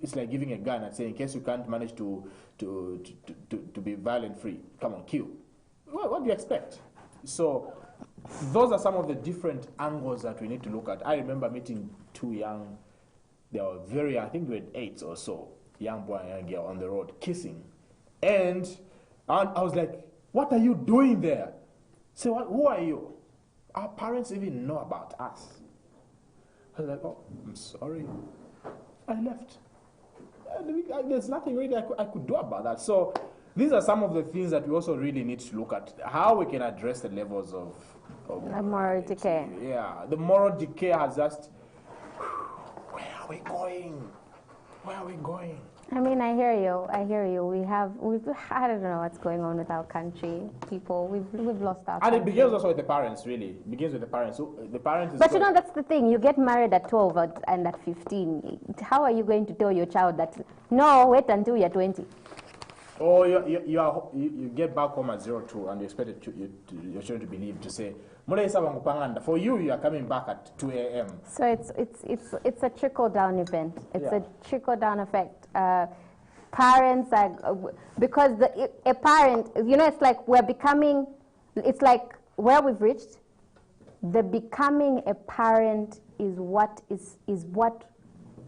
It's like giving a gun and saying, in case you can't manage to be violent free, come on, kill. What do you expect? So those are some of the different angles that we need to look at. I remember meeting two young, they were very young, I think grade 8 or so, young boy and young girl on the road kissing. And I was like, what are you doing there? So who are you? Our parents even know about us. I was like, oh, I'm sorry. I left. There's nothing really I could do about that. So these are some of the things that we also really need to look at, how we can address the levels of moral decay. Yeah, the moral decay has just, where are we going? Where are we going? I mean, I hear you. I hear you. I don't know what's going on with our country. People, we've lost our country. And it begins also with the parents, really. It begins with the parents. So the parents is. But you know, that's the thing. You get married at 12 and at 15. How are you going to tell your child that, no, wait until you're 20? Or you get back home at 02 and you expect your children to believe, to say, for you are coming back at 2 a.m. So it's a trickle-down event. It's a trickle-down effect. Parents are, because a parent, you know, it's like it's like where we've reached, the becoming a parent is what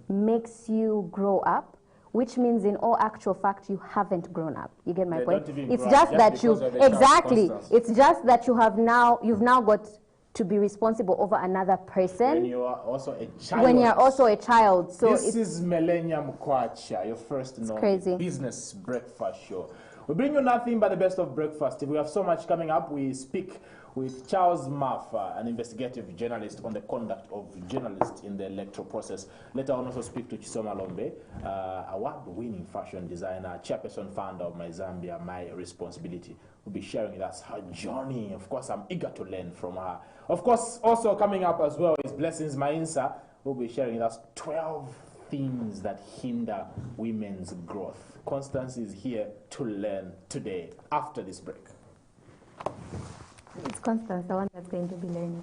makes you grow up. Which means, in all actual fact, you haven't grown up. You get my point? It's just that you exactly. It's just that you've now got to be responsible over another person. When you are also a child. When you're also a child. So this is Millennium Kwacha, your first business breakfast show. We bring you nothing but the best of breakfast. We have so much coming up. We speak with Charles Maffa, an investigative journalist on the conduct of journalists in the electoral process. Later on, also speak to Chisoma Lombe, award-winning fashion designer, chairperson founder of My Zambia, My Responsibility. We'll be sharing with us her journey. Of course, I'm eager to learn from her. Of course, also coming up as well is Blessings Mainsa, who will be sharing with us 12 things that hinder women's growth. Constance is here to learn today after this break. It's Constance, the one that's going to be learning.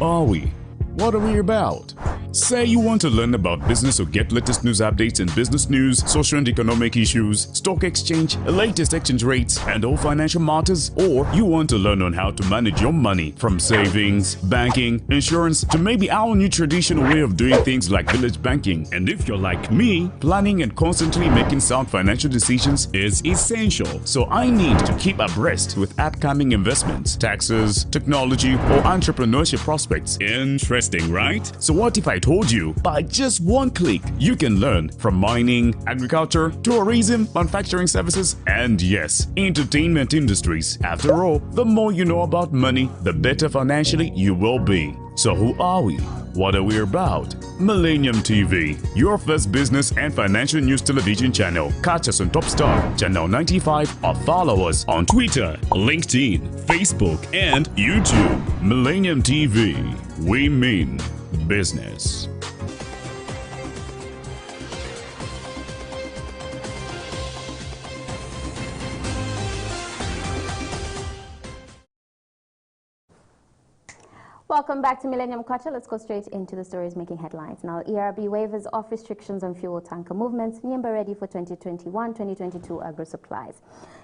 are we? What are we about? Say you want to learn about business or get latest news updates in business news, social and economic issues, stock exchange, latest exchange rates, and all financial matters, or you want to learn on how to manage your money from savings, banking, insurance, to maybe our new traditional way of doing things like village banking. And if you're like me, planning and constantly making sound financial decisions is essential. So I need to keep abreast with upcoming investments, taxes, technology, or entrepreneurship prospects. Interesting, right? So what if I told you by just one click you can learn from mining, agriculture, tourism, manufacturing services, and yes, entertainment industries. After all, the more you know about money, the better financially you will be. So who are we? What are we about? Millennium TV, your first business and financial news television channel. Catch us on Top Star, Channel 95, or follow us on Twitter, LinkedIn, Facebook, and YouTube. Millennium TV, we mean business. Welcome back to Millennium Kwacha. Let's go straight into the stories making headlines. Now, ERB waivers off restrictions on fuel tanker movements. Nyimba ready for 2021-2022 agro supplies.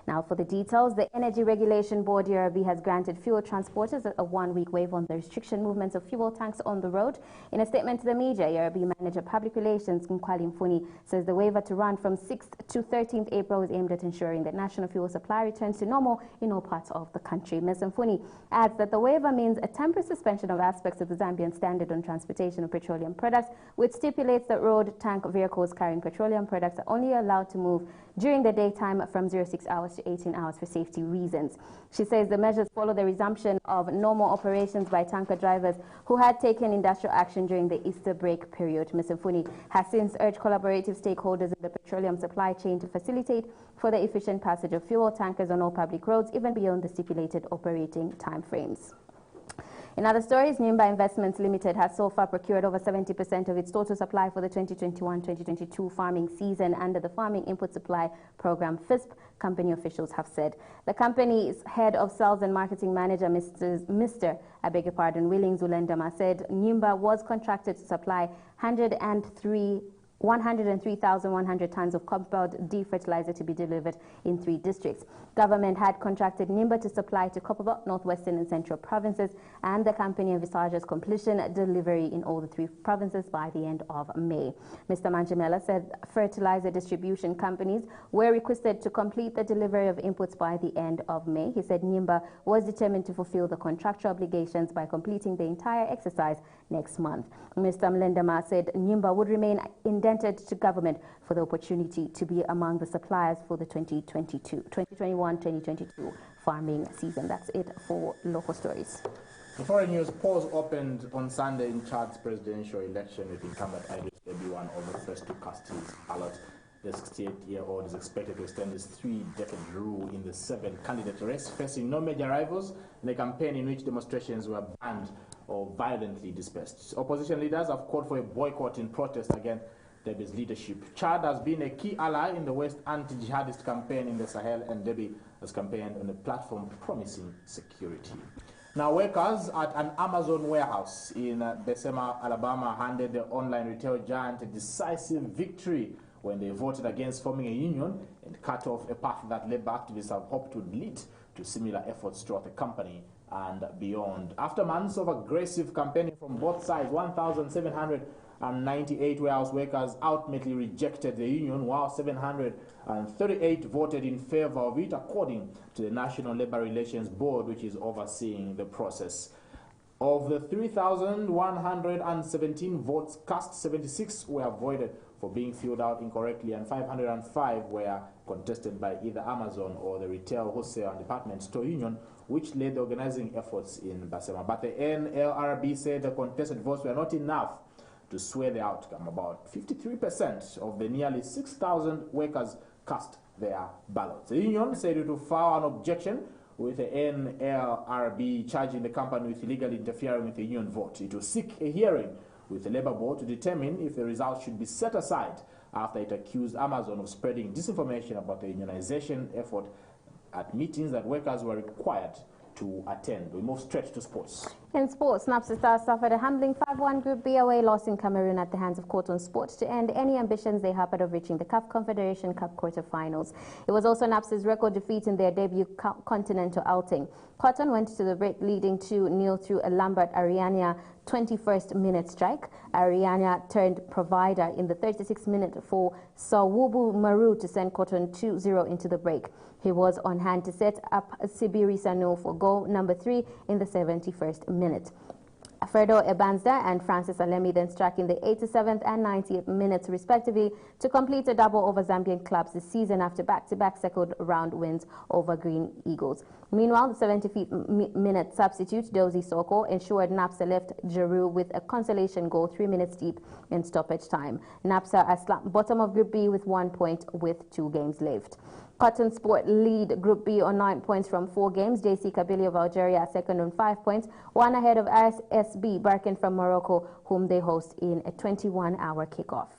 Now, for the details, the Energy Regulation Board, ERB, has granted fuel transporters a one-week waiver on the restriction movements of fuel tanks on the road. In a statement to the media, ERB Manager Public Relations, Nkwali Mfuni, says the waiver to run from 6th to 13th April is aimed at ensuring that national fuel supply returns to normal in all parts of the country. Ms. Mfuni adds that the waiver means a temporary suspension of aspects of the Zambian Standard on Transportation of Petroleum Products, which stipulates that road tank vehicles carrying petroleum products are only allowed to move during the daytime from 06 hours to 18 hours for safety reasons. She says the measures follow the resumption of normal operations by tanker drivers who had taken industrial action during the Easter break period. Ms. Mfuni has since urged collaborative stakeholders in the petroleum supply chain to facilitate for the efficient passage of fuel tankers on all public roads, even beyond the stipulated operating timeframes. In other stories, Nyimba Investments Limited has so far procured over 70% of its total supply for the 2021-2022 farming season under the Farming Input Supply Program, FISP, company officials have said. The company's head of sales and marketing manager, Willings Zulendama, said Nyimba was contracted to supply 103,100 tons of Copperbelt D fertilizer to be delivered in 3 districts. Government had contracted Nyimba to supply to Copperbelt, Northwestern and Central provinces, and the company envisages completion delivery in all the 3 provinces by the end of May. Mr. Manjamela said fertilizer distribution companies were requested to complete the delivery of inputs by the end of May. He said Nyimba was determined to fulfill the contractual obligations by completing the entire exercise next month. Mr. Mlendama said Nyimba would remain indebted to government for the opportunity to be among the suppliers for the 2021-2022 farming season. That's it for local stories. The foreign news, polls opened on Sunday in Chad's presidential election with incumbent Idris Deby over the first to cast his ballot. The 68-year-old is expected to extend his 3-decade rule in the 7-candidate race, facing no major rivals in a campaign in which demonstrations were banned or violently dispersed. Opposition leaders have called for a boycott in protest against Deby's leadership. Chad has been a key ally in the West anti-jihadist campaign in the Sahel, and Deby has campaigned on a platform promising security. Now, workers at an Amazon warehouse in Bessemer, Alabama, handed the online retail giant a decisive victory when they voted against forming a union and cut off a path that labor activists have hoped would lead to similar efforts throughout the company and beyond. After months of aggressive campaigning from both sides, 1,798 warehouse workers ultimately rejected the union, while 738 voted in favor of it, according to the National Labor Relations Board, which is overseeing the process. Of the 3,117 votes cast, 76 were voided for being filled out incorrectly, and 505 were contested by either Amazon or the Retail, Wholesale and Department Store Union, which led the organizing efforts in Bessemer. But the NLRB said the contested votes were not enough to sway the outcome. About 53% of the nearly 6,000 workers cast their ballots. The union said it would file an objection with the NLRB charging the company with illegally interfering with the union vote. It will seek a hearing with the Labour Board to determine if the results should be set aside after it accused Amazon of spreading disinformation about the unionization effort at meetings that workers were required to attend. We move straight to sports. In sports, Napsa Stars suffered a humbling 5-1 Group B away loss in Cameroon at the hands of Cotton Sport to end any ambitions they had of reaching the CAF Confederation Cup quarter-finals. It was also Napsa's record defeat in their debut continental outing. Cotton went to the break leading 2-0 through a Lambert Ariania 21st minute strike. Ariania turned provider in the 36th minute for Sawubu Maru to send Cotton 2-0 into the break. He was on hand to set up Sibiri Sanu for goal number 3 in the 71st minute. Fredo Ebanza and Francis Alemi then struck in the 87th and 90th minutes respectively to complete a double over Zambian clubs this season after back-to-back second round wins over Green Eagles. Meanwhile, the 75th minute substitute Dozy Soko ensured Napsa left Jeru with a consolation goal 3 minutes deep in stoppage time. Napsa are slumped bottom of Group B with 1 point with 2 games left. Cotton Sport lead Group B on 9 points from 4 games. JC Kabili of Algeria second on 5 points, one ahead of RSB Barkin from Morocco, whom they host in a 21-hour kickoff.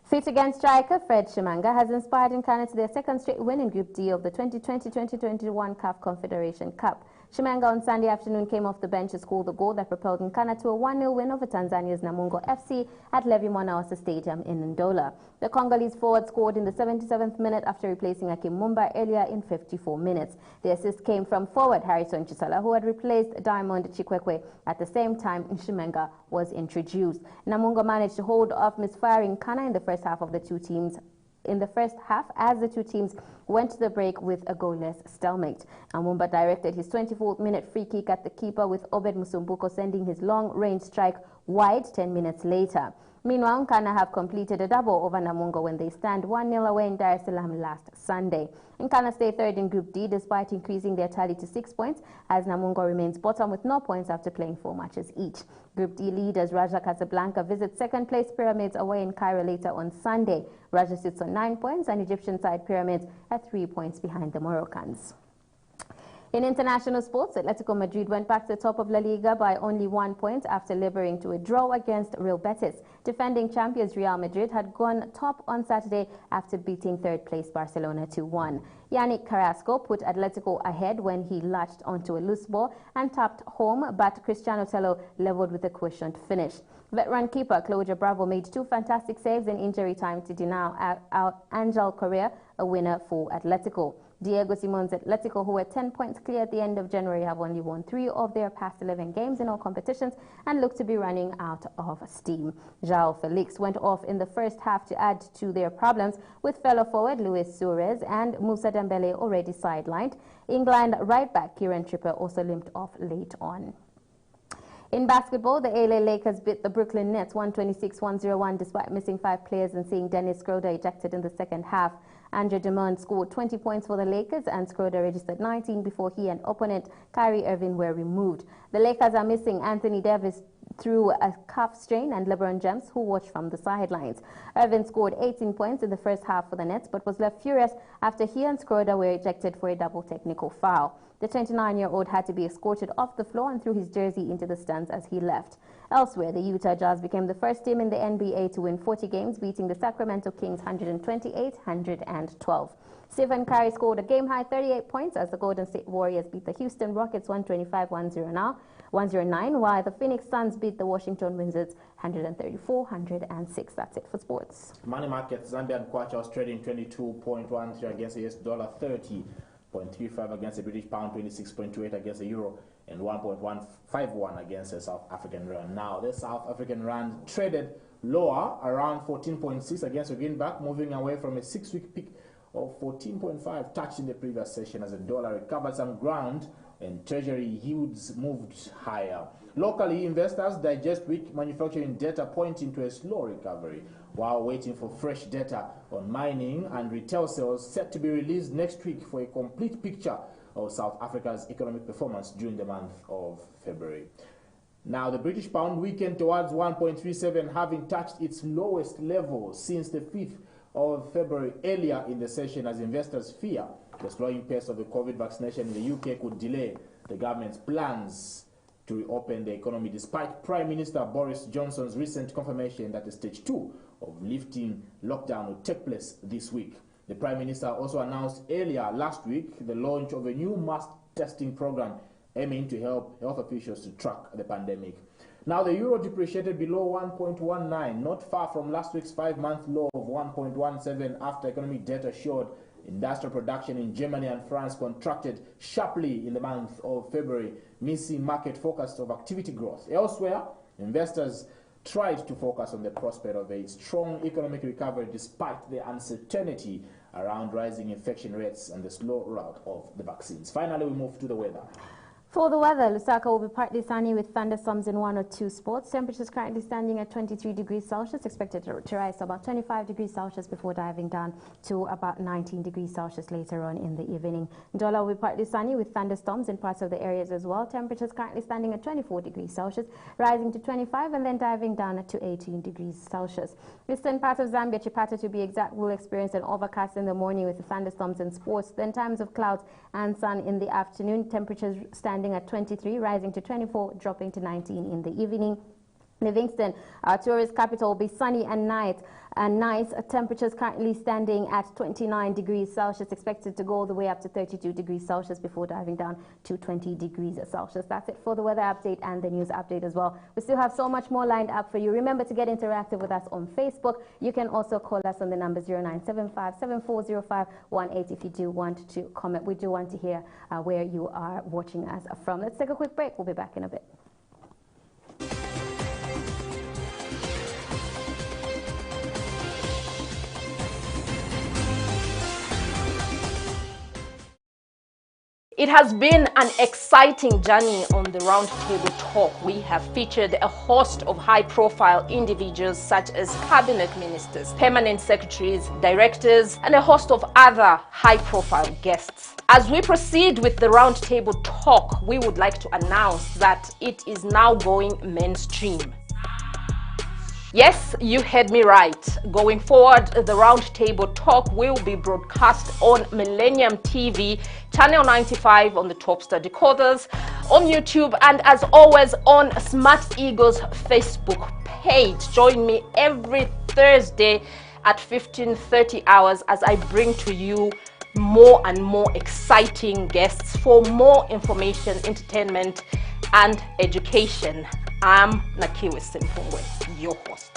Fit again striker Fred Shimanga has inspired Nkana to their second straight win in Group D of the 2020-2021 CAF Confederation Cup. Shimanga on Sunday afternoon came off the bench to score the goal that propelled Nkana to a 1-0 win over Tanzania's Namungo FC at Levi Mwanawasa Stadium in Ndola. The Congolese forward scored in the 77th minute after replacing Akim Mumba earlier in 54 minutes. The assist came from forward Harrison Chisala, who had replaced Diamond Chikwekwe at the same time Shimanga was introduced. Namungo managed to hold off misfiring Nkana in the first half of the two teams. As the two teams went to the break with a goalless stalemate. Amumba directed his 24th minute free kick at the keeper, with Obed Musumbuko sending his long-range strike wide 10 minutes later. Meanwhile, Nkana have completed a double over Namungo when they stand 1-0 away in Dar es Salaam last Sunday. Nkana stay third in Group D despite increasing their tally to 6 points, as Namungo remains bottom with no points after playing 4 matches each. Group D leaders Raja Casablanca visit second-place Pyramids away in Cairo later on Sunday. Raja sits on 9 points and Egyptian side Pyramids at 3 points behind the Moroccans. In international sports, Atletico Madrid went back to the top of La Liga by only 1 point after laboring to a draw against Real Betis. Defending champions Real Madrid had gone top on Saturday after beating third-place Barcelona 2-1. Yannick Carrasco put Atletico ahead when he latched onto a loose ball and tapped home, but Cristiano Tello leveled with a cushioned finish. Veteran keeper Claudio Bravo made 2 fantastic saves in injury time to deny out Angel Correa a winner for Atletico. Diego Simon's Atletico, who were 10 points clear at the end of January, have only won 3 of their past 11 games in all competitions and look to be running out of steam. João Felix went off in the first half to add to their problems, with fellow forward Luis Suarez and Moussa Dembele already sidelined. England right back Kieran Trippier also limped off late on. In basketball, the LA Lakers beat the Brooklyn Nets 126-101 despite missing 5 players and seeing Dennis Schroeder ejected in the second half. Andrew Drummond scored 20 points for the Lakers and Schroeder registered 19 before he and opponent Kyrie Irving were removed. The Lakers are missing Anthony Davis through a calf strain and LeBron James, who watched from the sidelines. Irving scored 18 points in the first half for the Nets but was left furious after he and Schroeder were ejected for a double technical foul. The 29-year-old had to be escorted off the floor and threw his jersey into the stands as he left. Elsewhere, the Utah Jazz became the first team in the NBA to win 40 games, beating the Sacramento Kings 128-112. Stephen Curry scored a game-high 38 points as the Golden State Warriors beat the Houston Rockets 125-109, while the Phoenix Suns beat the Washington Wizards 134-106. That's it for sports. Money markets, Zambian Kwacha was trading 22.13 against the US dollar, 30.35 against the British pound, 26.28 against the euro, and 1.151 against the South African rand. Now, the South African rand traded lower, around 14.6 against the greenback, moving away from a 6-week peak of 14.5 touched in the previous session as the dollar recovered some ground and treasury yields moved higher. Locally, investors digest weak manufacturing data pointing to a slow recovery, while waiting for fresh data on mining and retail sales set to be released next week for a complete picture of South Africa's economic performance during the month of February. Now, the British pound weakened towards 1.37, having touched its lowest level since the 5th of February earlier in the session, as investors fear the slowing pace of the COVID vaccination in the UK could delay the government's plans to reopen the economy, despite Prime Minister Boris Johnson's recent confirmation that the stage 2 of lifting lockdown will take place this week. The Prime Minister also announced earlier last week the launch of a new mass testing program aiming to help health officials to track the pandemic. Now, the euro depreciated below 1.19, not far from last week's 5-month low of 1.17 after economic data showed industrial production in Germany and France contracted sharply in the month of February, missing market forecasts of activity growth. Elsewhere, investors tried to focus on the prospect of a strong economic recovery despite the uncertainty around rising infection rates and the slow rollout of the vaccines. Finally, we move to the weather. For the weather, Lusaka will be partly sunny with thunderstorms in 1 or 2 spots. Temperatures currently standing at 23 degrees Celsius, expected to rise to about 25 degrees Celsius before diving down to about 19 degrees Celsius later on in the evening. Ndola will be partly sunny with thunderstorms in parts of the areas as well. Temperatures currently standing at 24 degrees Celsius, rising to 25 and then diving down to 18 degrees Celsius. Eastern part of Zambia, Chipata to be exact, will experience an overcast in the morning with the thunderstorms and sports. Then times of clouds and sun in the afternoon. Temperatures standing at 23, rising to 24, dropping to 19 in the evening. Livingston, our tourist capital, will be sunny and nice. Temperatures currently standing at 29 degrees Celsius, expected to go all the way up to 32 degrees Celsius before diving down to 20 degrees Celsius. That's it for the weather update and the news update as well. We still have so much more lined up for you. Remember to get interactive with us on Facebook. You can also call us on the number 0975-7405-18 if you do want to comment. We do want to hear where you are watching us from. Let's take a quick break. We'll be back in a bit. It has been an exciting journey on the Roundtable Talk. We have featured a host of high-profile individuals such as cabinet ministers, permanent secretaries, directors, and a host of other high-profile guests. As we proceed with the Roundtable Talk, we would like to announce that it is now going mainstream. Yes, you heard me right. Going forward, the Roundtable Talk will be broadcast on Millennium TV, Channel 95 on the Topstar decoders, on YouTube, and as always on Smart Eagle's Facebook page. Join me every Thursday at 15:30 hours as I bring to you more and more exciting guests for more information, entertainment, and education. I'm Nakiwe Simpungwe, your host.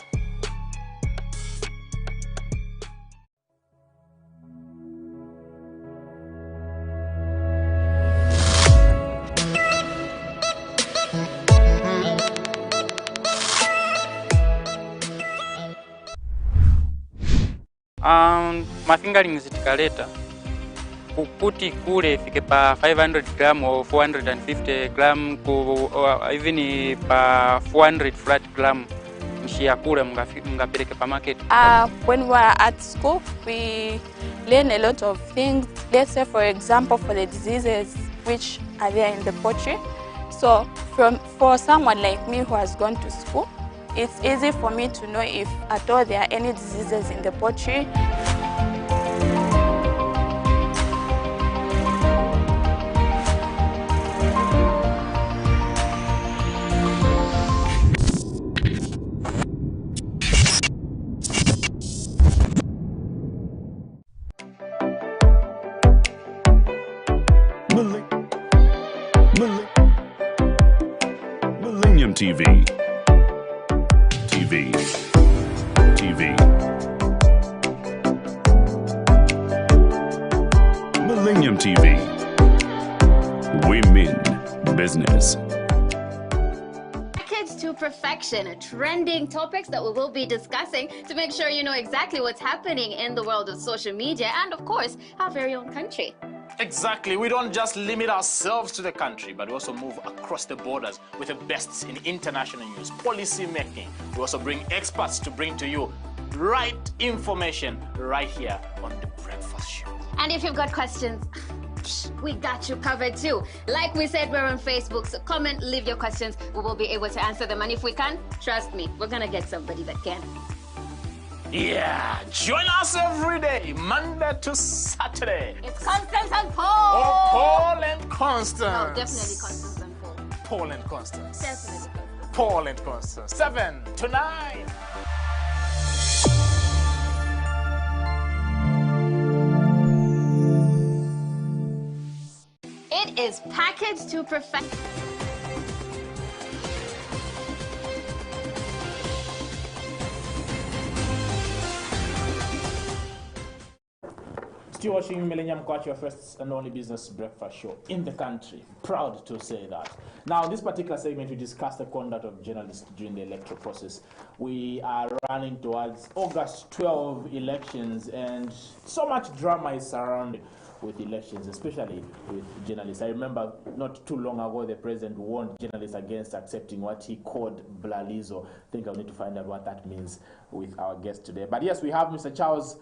Mafingerings tikaleta kuti kule ifike pa 500 gram or 450 gram even pa 400 flat gram mshia kule mngapeleke pa market. When we are at school, we learn a lot of things. Let's say, for example, for the diseases which are there in the poultry. So for someone like me who has gone to school, it's easy for me to know if at all there are any diseases in the poultry. Millennium TV. Millennium TV. Women business. Kids to perfection, trending topics that we will be discussing to make sure you know exactly what's happening in the world of social media and, of course, our very own country. Exactly. We don't just limit ourselves to the country, but we also move across the borders with the best in international news, policy making. We also bring experts to bring to you right information right here on The Breakfast Show. And if you've got questions, we got you covered too. Like we said, we're on Facebook, so comment, leave your questions. We will be able to answer them. And if we can, trust me, we're going to get somebody that can. Yeah, join us every day, Monday to Saturday. It's Constance and Paul. Oh, Paul and Constance. No, definitely Constance and Paul. Paul and Constance. Definitely Constance. Paul and Constance. 7 to 9. It is packaged to perfection. Still watching Millennium Kwacha, your first and only business breakfast show in the country. Proud to say that. Now, in this particular segment, we discuss the conduct of journalists during the electoral process. We are running towards August 12 elections, and so much drama is surrounded with elections, especially with journalists. I remember not too long ago, the president warned journalists against accepting what he called blalizo. I think I'll need to find out what that means with our guest today. But yes, we have Mr. Charles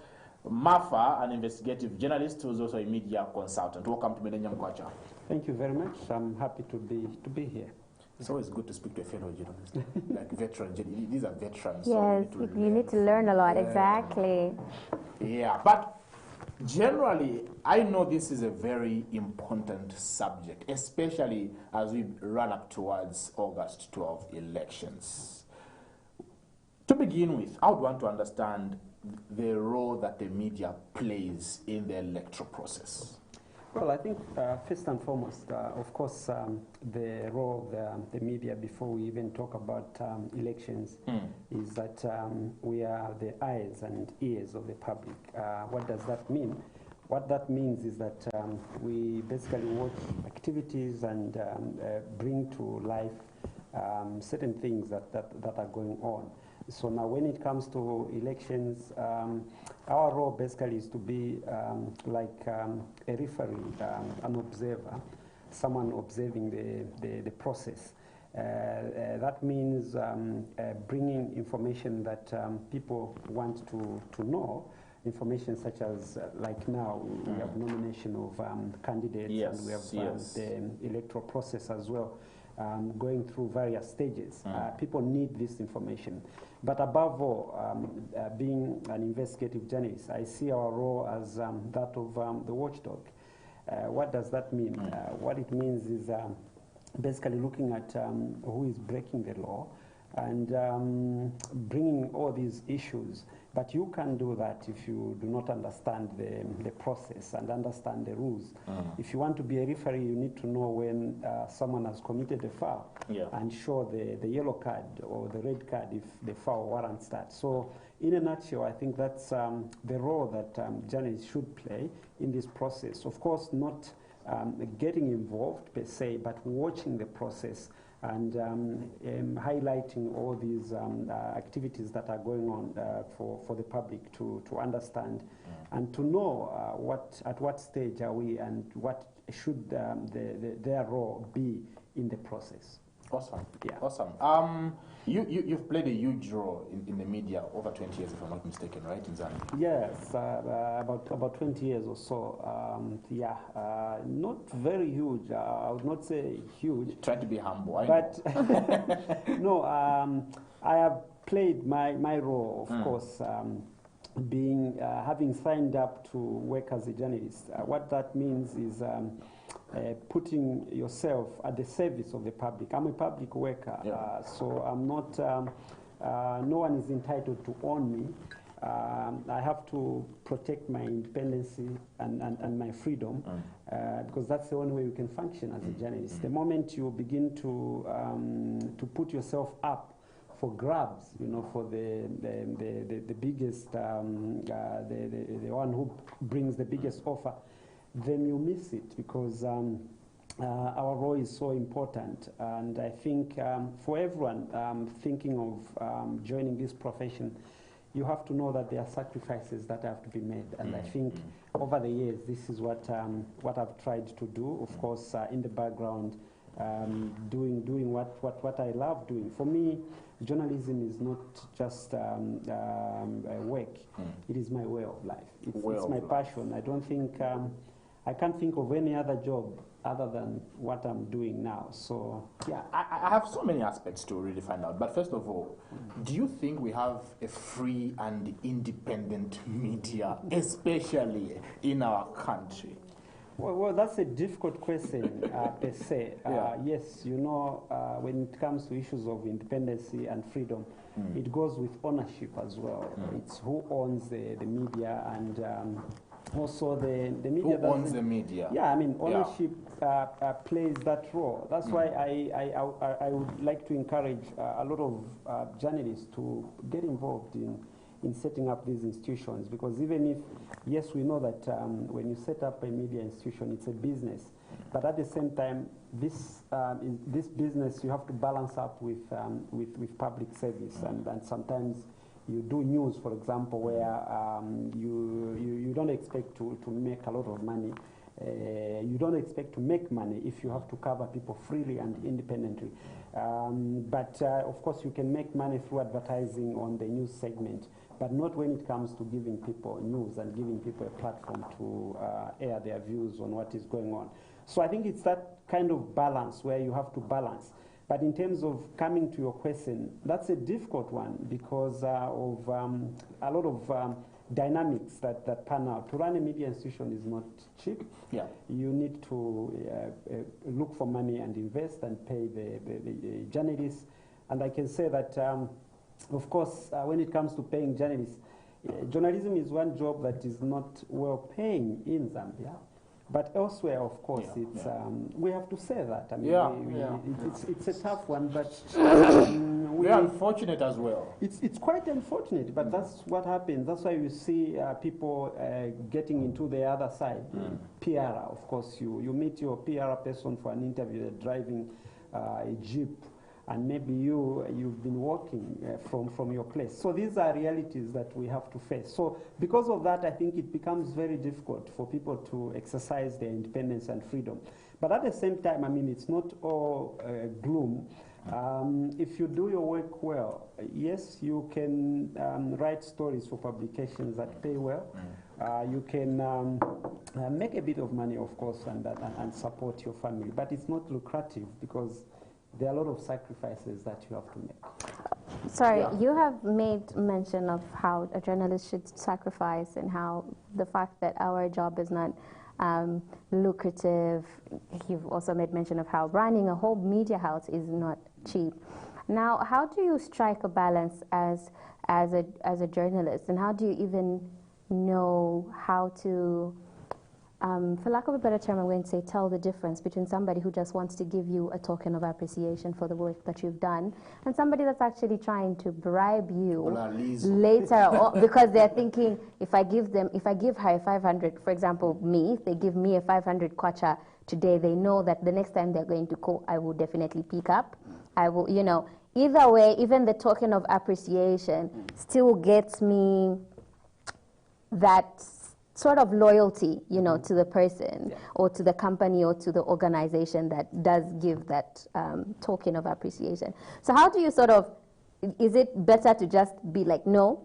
Mafa, an investigative journalist who's also a media consultant. Welcome to Millennium Kwacha. Thank you very much. I'm happy to be here. It's always good to speak to a fellow journalist, like veteran. These are veterans. Yes, so you need to learn a lot, exactly. Yeah, but generally, I know this is a very important subject, especially as we run up towards August 12 elections. To begin with, I would want to understand the role that the media plays in the electoral process. Well, I think first and foremost, of course, the role of the media before we even talk about elections is that we are the eyes and ears of the public. What does that mean? What that means is that we basically watch activities and bring to life certain things that are going on. So now when it comes to elections, our role basically is to be like a referee, an observer, someone observing the process. That means bringing information that people want to know, information such as, like now, we have nomination of candidates, yes, and we have the electoral process as well, going through various stages. People need this information. But above all, being an investigative journalist, I see our role as that of the watchdog. What does that mean? What it means is basically looking at who is breaking the law and bringing all these issues. But you can do that if you do not understand the process and understand the rules. If you want to be a referee, you need to know when someone has committed a foul and show the yellow card or the red card if the foul warrants that. So in a nutshell, I think that's the role that journalists should play in this process. Of course, not getting involved per se, but watching the process and highlighting all these activities that are going on for the public to understand and to know at what stage are we and what should their role be in the process. Awesome. Yeah. Awesome. You've played a huge role in the media over 20 years, if I'm not mistaken, right, in Zambia? Yes, about 20 years or so. Not very huge. I would not say huge. Try to be humble. But no, I have played my role, of course, being having signed up to work as a journalist. What that means is putting yourself at the service of the public. I'm a public worker, so I'm not, no one is entitled to own me. I have to protect my independence and my freedom because that's the only way you can function as a journalist. The moment you begin to put yourself up for grabs, you know, for the biggest, the one who brings the biggest offer, then you miss it because our role is so important. And I think for everyone thinking of joining this profession, you have to know that there are sacrifices that have to be made. And I think over the years, this is what I've tried to do. Of course, in the background, doing what I love doing. For me, journalism is not just work. It is my way of life. It's my passion. I don't think, I can't think of any other job other than what I'm doing now. So yeah, I have so many aspects to really find out. But first of all, do you think we have a free and independent media, especially in our country? Well, that's a difficult question per se. Yes, you know, when it comes to issues of independence and freedom, it goes with ownership as well. It's who owns the media, and also the media. Who owns the media? Yeah, I mean, ownership plays that role. That's why I would like to encourage a lot of journalists to get involved in setting up these institutions, because even if, yes, we know that when you set up a media institution, it's a business, but at the same time, this business you have to balance up with public service, and sometimes you do news, for example, where you don't expect to make a lot of money. You don't expect to make money if you have to cover people freely and independently. But of course, you can make money through advertising on the news segment, but not when it comes to giving people news and giving people a platform to air their views on what is going on. So I think it's that kind of balance where you have to balance. But in terms of coming to your question, that's a difficult one because of a lot of dynamics that pan out. To run a media institution is not cheap. Yeah. You need to look for money and invest and pay the journalists. And I can say that, of course, when it comes to paying journalists, journalism is one job that is not well paying in Zambia. But elsewhere, of course, it's we have to say that. I mean, it's a tough one, but we're unfortunate as well. It's quite unfortunate, but that's what happens. That's why you see people getting into the other side. PR, of course, you meet your PR person for an interview. They're driving a jeep, and maybe you've been walking from your place. So these are realities that we have to face. So because of that, I think it becomes very difficult for people to exercise their independence and freedom. But at the same time, I mean, it's not all gloom. If you do your work well, yes, you can write stories for publications that pay well. You can make a bit of money, of course, and support your family. But it's not lucrative because there are a lot of sacrifices that you have to make. Sorry, you have made mention of how a journalist should sacrifice and how the fact that our job is not lucrative. You've also made mention of how running a whole media house is not cheap. Now, how do you strike a balance as a journalist, and how do you even know how to, for lack of a better term, I'm going to say, tell the difference between somebody who just wants to give you a token of appreciation for the work that you've done and somebody that's actually trying to bribe you later because they're thinking, if I give her a 500, for example, if they give me a 500 kwacha today, they know that the next time they're going to call, I will definitely pick up. I will, either way, even the token of appreciation still gets me that sort of loyalty, to the person or to the company or to the organization that does give that token of appreciation. So how do you is it better to just be like, no,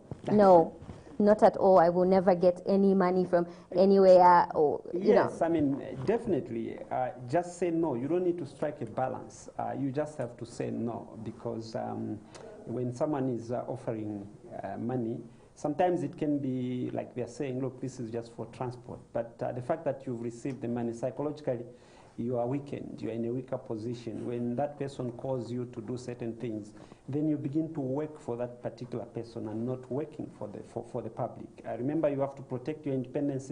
not at all, I will never get any money from anywhere, or, Yes, I mean, definitely, just say no. You don't need to strike a balance. You just have to say no, because when someone is offering money, sometimes it can be like they're saying, look, this is just for transport. But the fact that you've received the money, psychologically, you are weakened. You're in a weaker position. When that person calls you to do certain things, then you begin to work for that particular person and not working for the public. Remember, you have to protect your independence,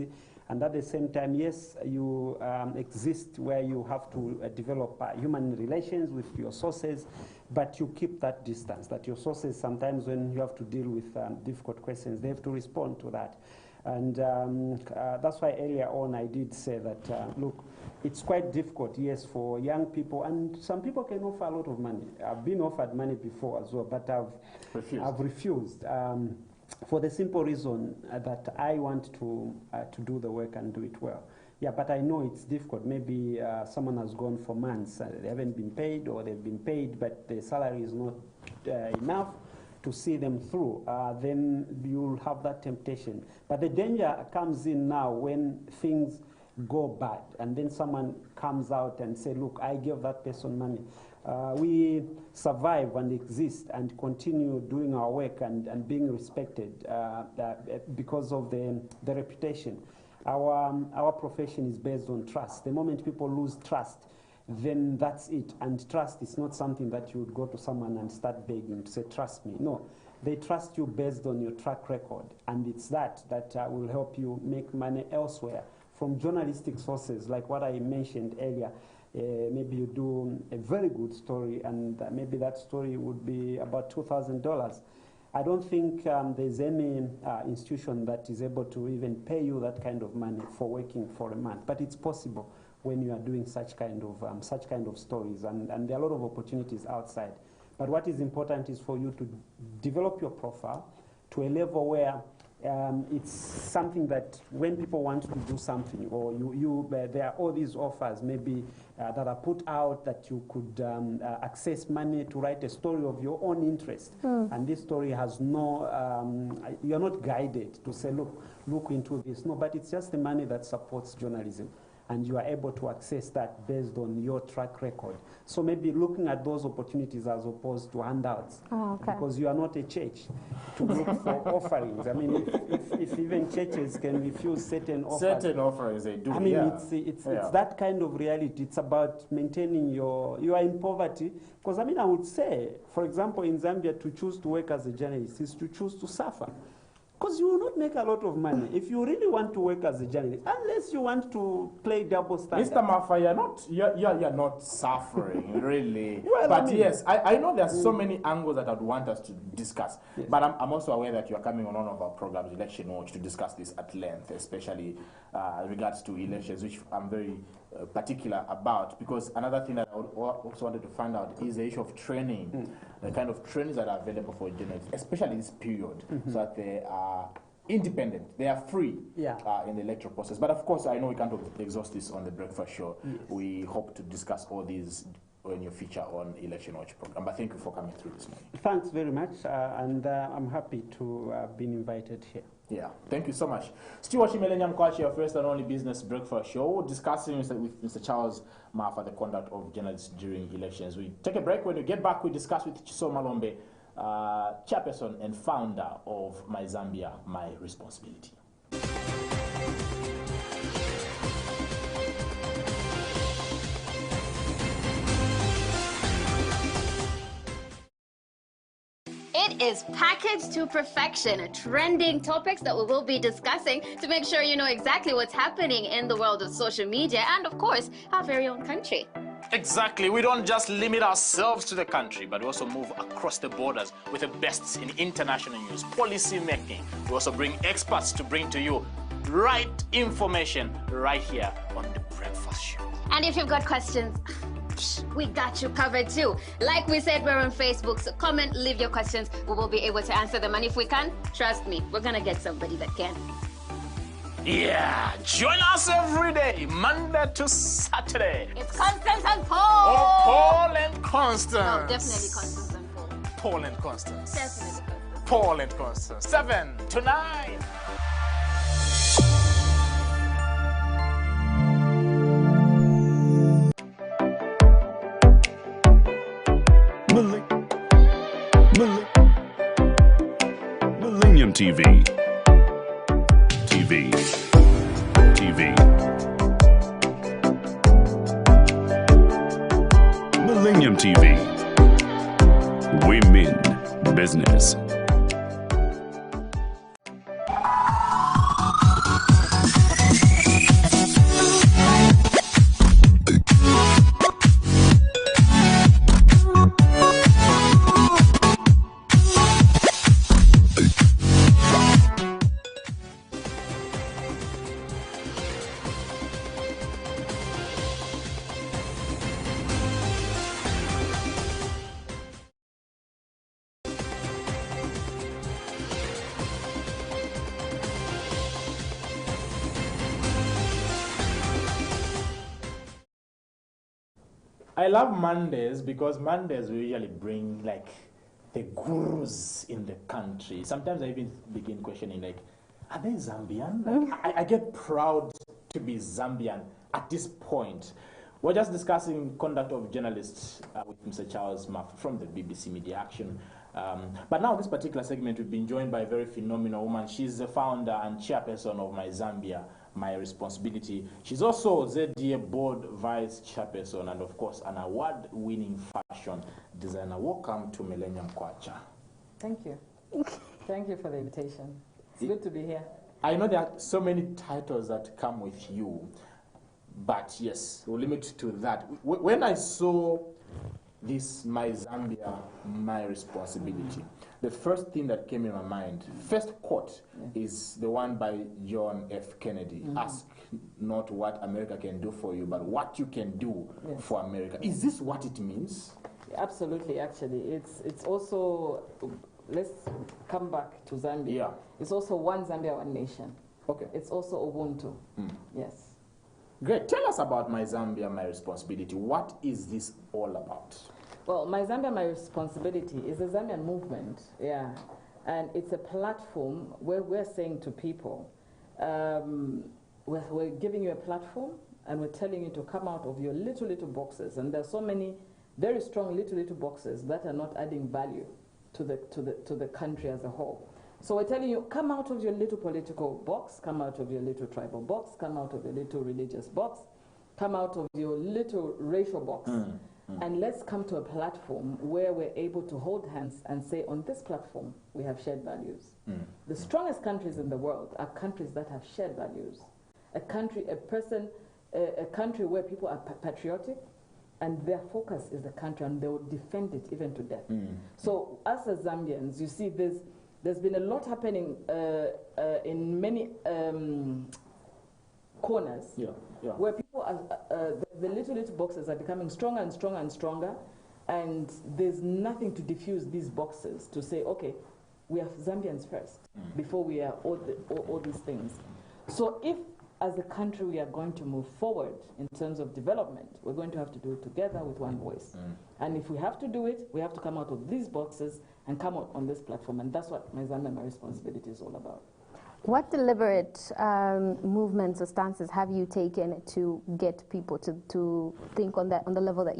and at the same time, yes, you exist where you have to develop human relations with your sources, but you keep that distance, that your sources, sometimes when you have to deal with difficult questions, they have to respond to that. And that's why earlier on I did say that, look, it's quite difficult, yes, for young people, and some people can offer a lot of money. I've been offered money before as well, but I've refused for the simple reason that I want to do the work and do it well. Yeah, but I know it's difficult. Maybe someone has gone for months, they haven't been paid, or they've been paid, but the salary is not enough to see them through. Then you'll have that temptation. But the danger comes in now when things go bad, and then someone comes out and say, look, I gave that person money. We survive and exist and continue doing our work and being respected because of the reputation. Our profession is based on trust. The moment people lose trust, then that's it. And trust is not something that you would go to someone and start begging to say, trust me. No. they trust you based on your track record, and it's that will help you make money elsewhere from journalistic sources, like what I mentioned earlier. Maybe you do a very good story, and maybe that story would be about $2,000. I don't think there's any institution that is able to even pay you that kind of money for working for a month, but it's possible when you are doing such kind of stories, and there are a lot of opportunities outside. But what is important is for you to develop your profile to a level where it's something that when people want to do something, or there are all these offers maybe that are put out that you could access money to write a story of your own interest. And this story has no, you're not guided to say, look into this. No, but it's just the money that supports journalism. And you are able to access that based on your track record. So maybe looking at those opportunities as opposed to handouts, because you are not a church to look for offerings. I mean, if even churches can refuse certain offers. Certain offerings they do. I mean, it's that kind of reality. It's about maintaining you are in poverty. Because I mean, I would say, for example, in Zambia, to choose to work as a journalist is to choose to suffer. Because you will not make a lot of money if you really want to work as a journalist, unless you want to play double standard. Mr. Mafa, you're not suffering, really. Well, but I mean, yes, I know there are so many angles that I'd want us to discuss. Yes. But I'm also aware that you are coming on one of our programs, Election Watch, to discuss this at length, especially regards to elections, which I'm very particular about, because another thing that I also wanted to find out is the issue of training, the kind of trainings that are available for journalists, especially this period, so that they are independent, they are free in the electoral process. But of course, I know we can't exhaust this on the breakfast show. Yes. We hope to discuss all these when you feature on Election Watch program. But thank you for coming through this morning. Thanks very much, and I'm happy to have been invited here. Yeah, thank you so much. Still watching Millennium Kwacha, your first and only business breakfast show, discussing with Mr. Charles Mafa the conduct of journalists during elections. We take a break. When we get back, we discuss with Chiso Malombe, chairperson and founder of My Zambia, My Responsibility. It is packaged to perfection, trending topics that we will be discussing to make sure you know exactly what's happening in the world of social media and, of course, our very own country. Exactly. We don't just limit ourselves to the country, but we also move across the borders with the best in international news, policy making. We also bring experts to bring to you right information right here on The Breakfast Show. And if you've got questions, we got you covered too. Like we said, we're on Facebook, so comment, leave your questions. We will be able to answer them. And if we can, trust me, we're going to get somebody that can. Yeah, join us every day, Monday to Saturday. It's Constance and Paul. Oh, Paul and Constance. No, definitely Constance and Paul. Paul and Constance. Definitely Constance. Paul and Constance. 7 to 9. Millennium TV. Millennium TV. Women Business. I love Mondays because Mondays we usually bring like the gurus in the country. Sometimes I even begin questioning like, are they Zambian? Like, I get proud to be Zambian at this point. We're just discussing conduct of journalists with Mr. Charles Mafa from the BBC Media Action. But now this particular segment we've been joined by a very phenomenal woman. She's the founder and chairperson of My Zambia, My Responsibility. She's also ZDA Board Vice Chairperson and, of course, an award-winning fashion designer. Welcome to Millennium Kwacha. Thank you. Thank you for the invitation. It's good to be here. I know there are so many titles that come with you, but yes, we'll limit to that. When I saw this My Zambia, My Responsibility, the first thing that came in my mind, first quote, is the one by John F. Kennedy. Ask not what America can do for you, but what you can do for America. Is this what it means? Absolutely, actually. It's also, let's come back to Zambia. Yeah. It's also one Zambia, one nation. Okay. It's also Ubuntu. Yes. Great. Tell us about My Zambia, My Responsibility. What is this all about? Well, My Zambia, My Responsibility is a Zambian movement, and it's a platform where we're saying to people, we're giving you a platform, and we're telling you to come out of your little boxes, and there's so many very strong little boxes that are not adding value to the country as a whole. So we're telling you, come out of your little political box, come out of your little tribal box, come out of your little religious box, come out of your little racial box, and let's come to a platform where we're able to hold hands and say, on this platform, we have shared values. The strongest countries in the world are countries that have shared values. A country where people are patriotic, and their focus is the country, and they will defend it even to death. So us as Zambians, you see there's been a lot happening in many corners where people are, the little boxes are becoming stronger and stronger and stronger, and there's nothing to diffuse these boxes to say, okay, we are Zambians first before we are all these things. So if as a country we are going to move forward in terms of development, we're going to have to do it together with one voice. And if we have to do it, we have to come out of these boxes and come out on this platform. And that's what My Zambia, My Responsibility is all about. What deliberate movements or stances have you taken to get people to think on the level that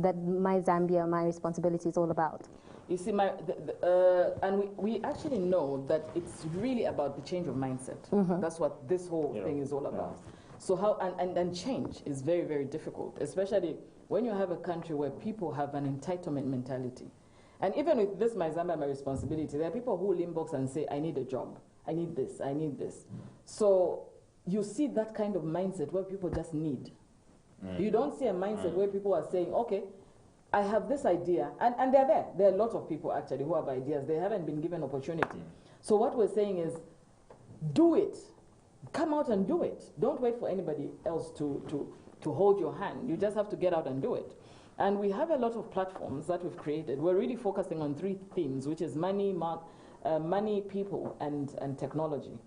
that My Zambia, My Responsibility is all about? You see, and we actually know that it's really about the change of mindset. That's what this whole thing is all about. So how, and change is very, very difficult, especially when you have a country where people have an entitlement mentality. And even with this My Zambia, My Responsibility, there are people who inbox and say, I need a job, I need this, I need this. So you see that kind of mindset where people just need. You don't see a mindset where people are saying, okay, I have this idea, and they're there. There are lots of people actually who have ideas. They haven't been given opportunity. So what we're saying is, do it. Come out and do it. Don't wait for anybody else to hold your hand. You just have to get out and do it. And we have a lot of platforms that we've created. We're really focusing on 3 themes, which is money, people, and technology.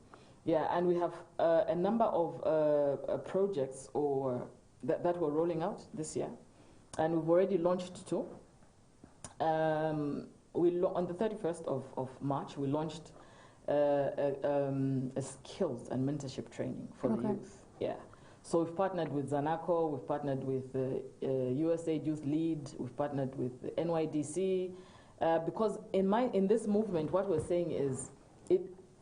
Yeah, and we have a number of projects that we're rolling out this year. And we've already launched 2. On the 31st of March, we launched a skills and mentorship training for the youth. Yeah. So we've partnered with Zanaco, we've partnered with USA Youth Lead, we've partnered with the NYDC, because in this movement, what we're saying is,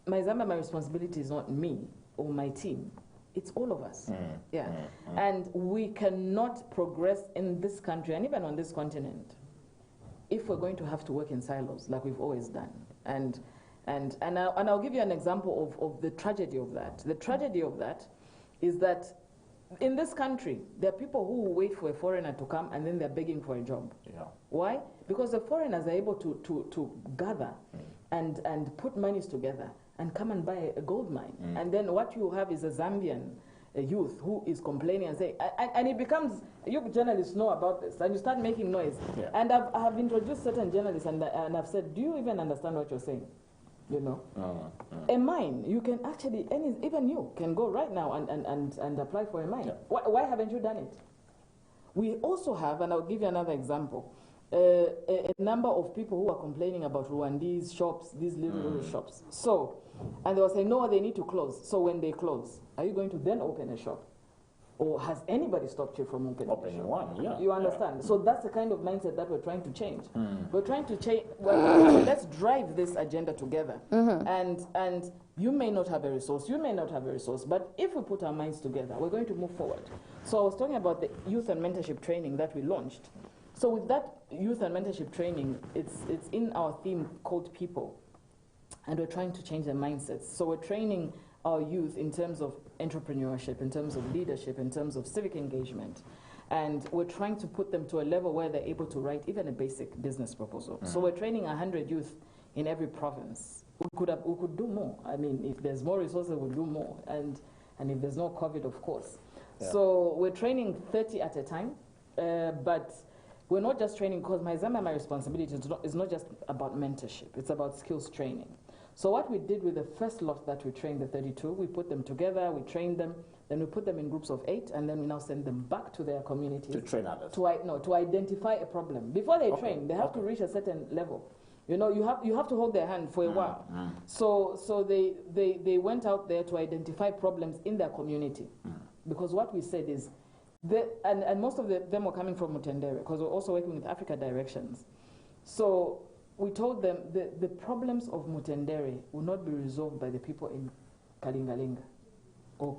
My Zambia, My Responsibility is not me or my team. It's all of us. And we cannot progress in this country and even on this continent if we're going to have to work in silos like we've always done. And I'll give you an example of the tragedy of that. The tragedy of that is that in this country, there are people who will wait for a foreigner to come and then they're begging for a job. Why? Because the foreigners are able to gather and put monies together and come and buy a gold mine. And then what you have is a Zambian youth who is complaining and saying, and it becomes, you journalists know about this, and you start making noise. And I have introduced certain journalists and I've said, do you even understand what you're saying? You know? A mine, you can actually, even you can go right now and apply for a mine. Why haven't you done it? We also have, and I'll give you another example, a number of people who are complaining about Rwandese shops, these little shops. So, and they were saying, no, they need to close. So when they close, are you going to then open a shop? Or has anybody stopped you from opening one? You understand? So that's the kind of mindset that we're trying to change. We're trying to change, let's drive this agenda together. And you may not have a resource, you may not have a resource, but if we put our minds together, we're going to move forward. So I was talking about the youth and mentorship training that we launched. So with that youth and mentorship training, it's in our theme called people. and we're trying to change their mindsets. So we're training our youth in terms of entrepreneurship, in terms of leadership, in terms of civic engagement. And we're trying to put them to a level where they're able to write even a basic business proposal. So we're training 100 youth in every province. We could do more. I mean, if there's more resources, we'll do more. And if there's no COVID, of course. Yeah. So we're training 30 at a time, but we're not just training, because my Zambia, my responsibility is not just about mentorship, it's about skills training. So what we did with the first lot that we trained, the 32, we put them together, we trained them, then we put them in groups of 8, and then we now send them back to their communities. To train others? To identify a problem. Before they train, they have to reach a certain level. You know, you have to hold their hand for a while. So they went out there to identify problems in their community. Because what we said is, and most of them were coming from Mutendere, because we're also working with Africa Directions. So we told them the problems of Mutendere will not be resolved by the people in Kalingalinga. Or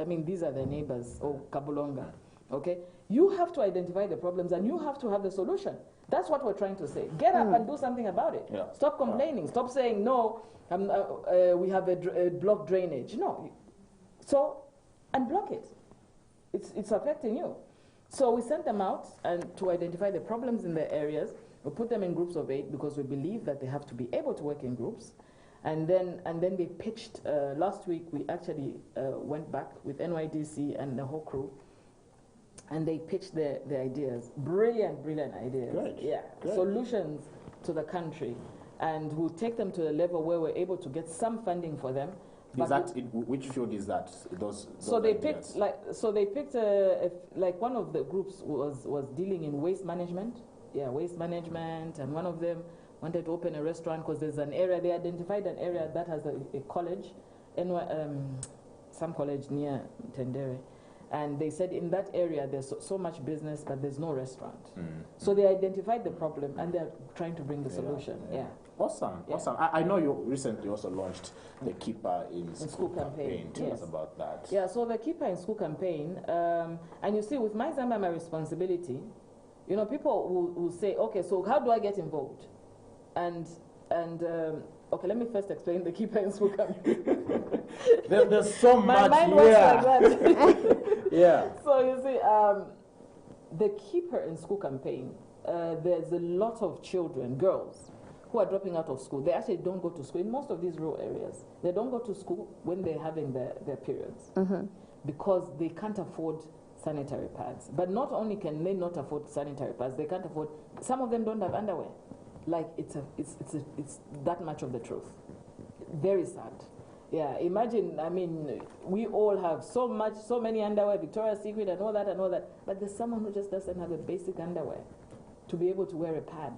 I mean, these are their neighbors, or Kabulonga. Okay? You have to identify the problems, and you have to have the solution. That's what we're trying to say. Get up and do something about it. Yeah. Stop complaining. Stop saying, no, we have a blocked drainage. No. So, unblock it. It's affecting you. So we sent them out and to identify the problems in their areas. We put them in groups of 8 because we believe that they have to be able to work in groups. And then they pitched, last week we actually went back with NYDC and the whole crew, and they pitched their ideas. Brilliant ideas. Good. Yeah. Good. Solutions to the country. And we'll take them to the level where we're able to get some funding for them. Is that which field is that? Those so they picked like one of the groups was dealing in waste management. Yeah, waste management, and one of them wanted to open a restaurant because there's an area, they identified an area that has a college, some college near Tendere, and they said in that area there's so much business but there's no restaurant. So they identified the problem and they're trying to bring the solution. Yeah. Awesome, awesome. I know you recently also launched the Keeper in School campaign. Tell us about that. Yeah, so the Keeper in School campaign, and you see with My Zambia, My Responsibility, you know, people will say, okay, so how do I get involved? And okay, let me first explain the Keeper in School campaign. There's so much. My mind works like that. Yeah. So you see, the Keeper in School campaign, there's a lot of children, girls, who are dropping out of school. They actually don't go to school in most of these rural areas. They don't go to school when they're having their periods because they can't afford sanitary pads. But not only can they not afford sanitary pads, they can't afford. Some of them don't have underwear. Like it's that much of the truth. Very sad. Yeah, imagine. I mean, we all have so many underwear, Victoria's Secret, and all that. But there's someone who just doesn't have a basic underwear to be able to wear a pad.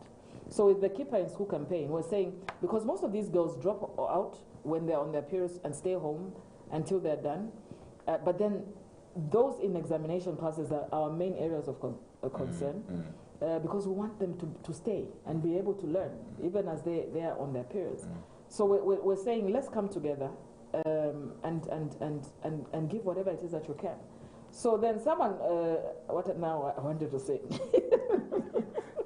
So with the Keeper in School campaign, we're saying because most of these girls drop out when they're on their periods and stay home until they're done, but then those in examination classes are our main areas of concern. Because we want them to stay and be able to learn, even as they are on their periods. So we're saying, let's come together and give whatever it is that you can. So then someone, what now I wanted to say.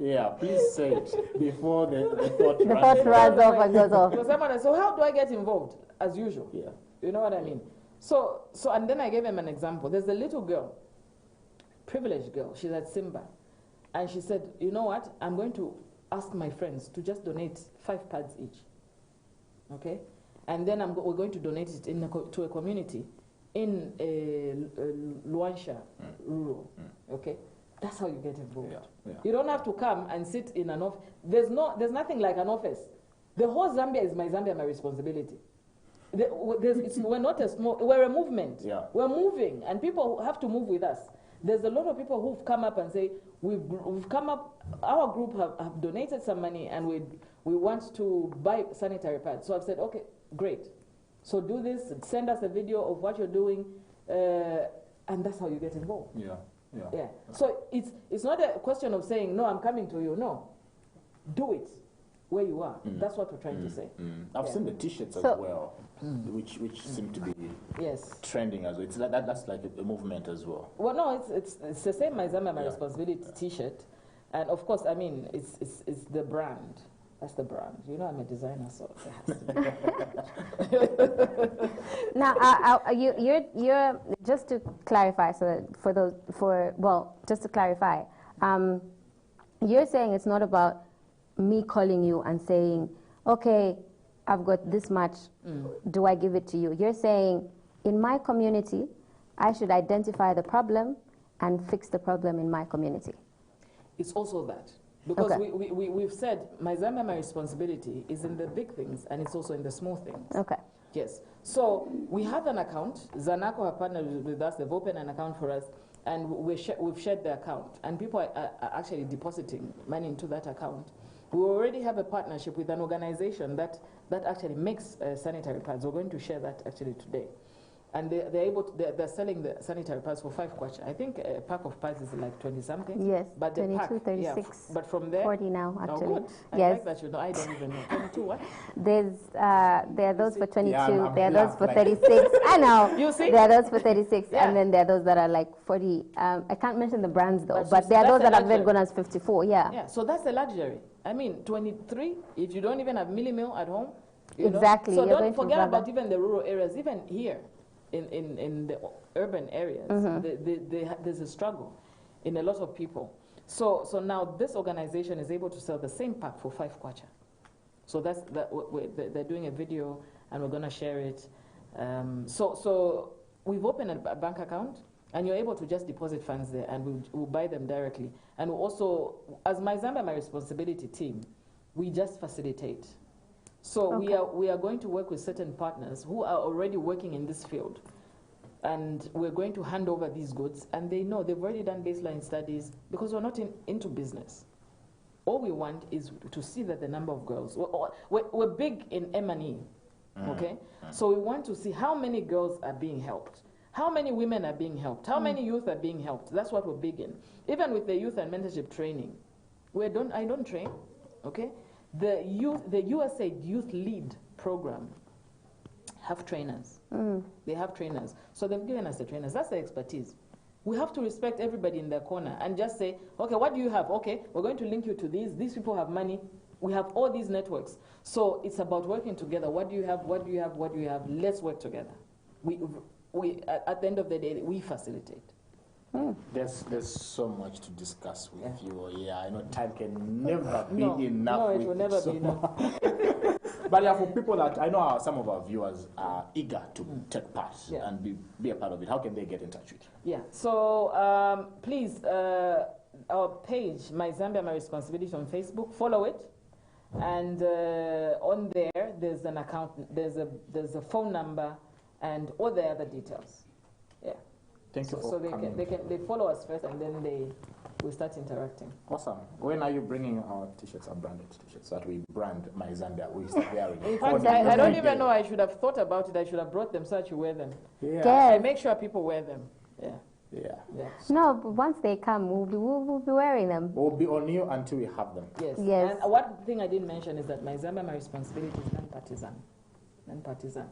Yeah, please say it before the thought runs off and goes off. So someone, so how do I get involved? As usual. Yeah. You know what I mean? So and then I gave him an example. There's a little girl, privileged girl, she's at Simba. And she said, you know what, I'm going to ask my friends to just donate 5 pads each. Okay? And then we're going to donate it to a community in Luansha rural. Okay? That's how you get involved. Yeah, yeah. You don't have to come and sit in an office. There's nothing like an office. The whole Zambia is My Zambia, My Responsibility. We're not a small, we're a movement. Yeah. We're moving, and people have to move with us. There's a lot of people who've come up and say, we've come up, our group have donated some money and we want to buy sanitary pads. So I've said, okay, great. So do this, send us a video of what you're doing, and that's how you get involved. Yeah, yeah. Yeah. So it's not a question of saying, no, I'm coming to you. No, do it where you are. That's what we're trying to say. I've seen the T-shirts as well, which seem to be trending as well. It's that's like a movement as well. Well, no, it's the same My Zambia, My Responsibility T-shirt, and of course, I mean, it's the brand. That's the brand. You know, I'm a designer, so it has to be. Now, you're just to clarify, so that just to clarify, you're saying it's not about me calling you and saying, okay, I've got this much, do I give it to you? You're saying, in my community, I should identify the problem and fix the problem in my community. It's also that. Because Okay. we've said, my Zambia, my responsibility is in the big things and it's also in the small things. Okay. Yes. So we have an account. Zanaco have partnered with us. They've opened an account for us. And we've shared the account. And people are actually depositing money into that account. We already have a partnership with an organization that actually makes sanitary pads. We're going to share that actually today. And they're selling the sanitary pads for 5 kwacha. I think a pack of pads is like 20 something. Yes, but 22, the pack, 36, yeah, but from there, 40 now, actually. Oh, good. I Yes. like that, you know. I don't even know. 22 what? There are those for 22, Yeah, there are those for 36. I know. You see? There are those for 36, Yeah. and then there are those that are like 40. I can't mention the brands though, But but you there are see, those that's that a are very luxury. good as 54, yeah. Yeah, so that's a luxury. I mean, 23, if you don't even have milli-meal at home, you know. Exactly, So you're going don't to forget rather- about even the rural areas, even here in the urban areas, there's a struggle in a lot of people. So now this organization is able to sell the same pack for 5 kwacha. So they're doing a video and we're going to share it. So we've opened a bank account and you're able to just deposit funds there and we'll buy them directly. And we'll also, as my Zambia, my responsibility team, we just facilitate. So Okay. we are going to work with certain partners who are already working in this field. And we're going to hand over these goods and they know they've already done baseline studies because we're not into business. All we want is to see that the number of girls, we're big in M&E, okay? So we want to see how many girls are being helped, how many women are being helped, how many youth are being helped. That's what we're big in. Even with the youth and mentorship training, I don't train, okay? The USAID Youth Lead program have trainers. They have trainers. So they've given us the trainers. That's the expertise. We have to respect everybody in their corner and just say, okay, what do you have? Okay, we're going to link you to these. These people have money. We have all these networks. So it's about working together. What do you have? What do you have? What do you have? Let's work together. We at the end of the day, we facilitate. There's so much to discuss with you. Yeah, I know time can never be enough. No, it with will never so be enough. But yeah, for people that I know some of our viewers are eager to take part and be a part of it, how can they get in touch with you? Yeah, so please, our page, My Zambia, My Responsibility on Facebook, follow it. And on there, there's an account, there's a phone number and all the other details. Yeah. Thank you for So coming. they follow us first and then they will start interacting. Awesome. When are you bringing our t-shirts, our branded t-shirts, so that we brand My Zambia? We start wearing. In fact, I don't even know. I should have thought about it. I should have brought them so that you wear them. Yeah. I make sure people wear them. Yeah. Yeah. Yeah. No, but once they come, we'll be wearing them. We'll be on you until we have them. Yes. Yes. And one thing I didn't mention is that My Zambia, My Responsibility is non-partisan. Non-partisan.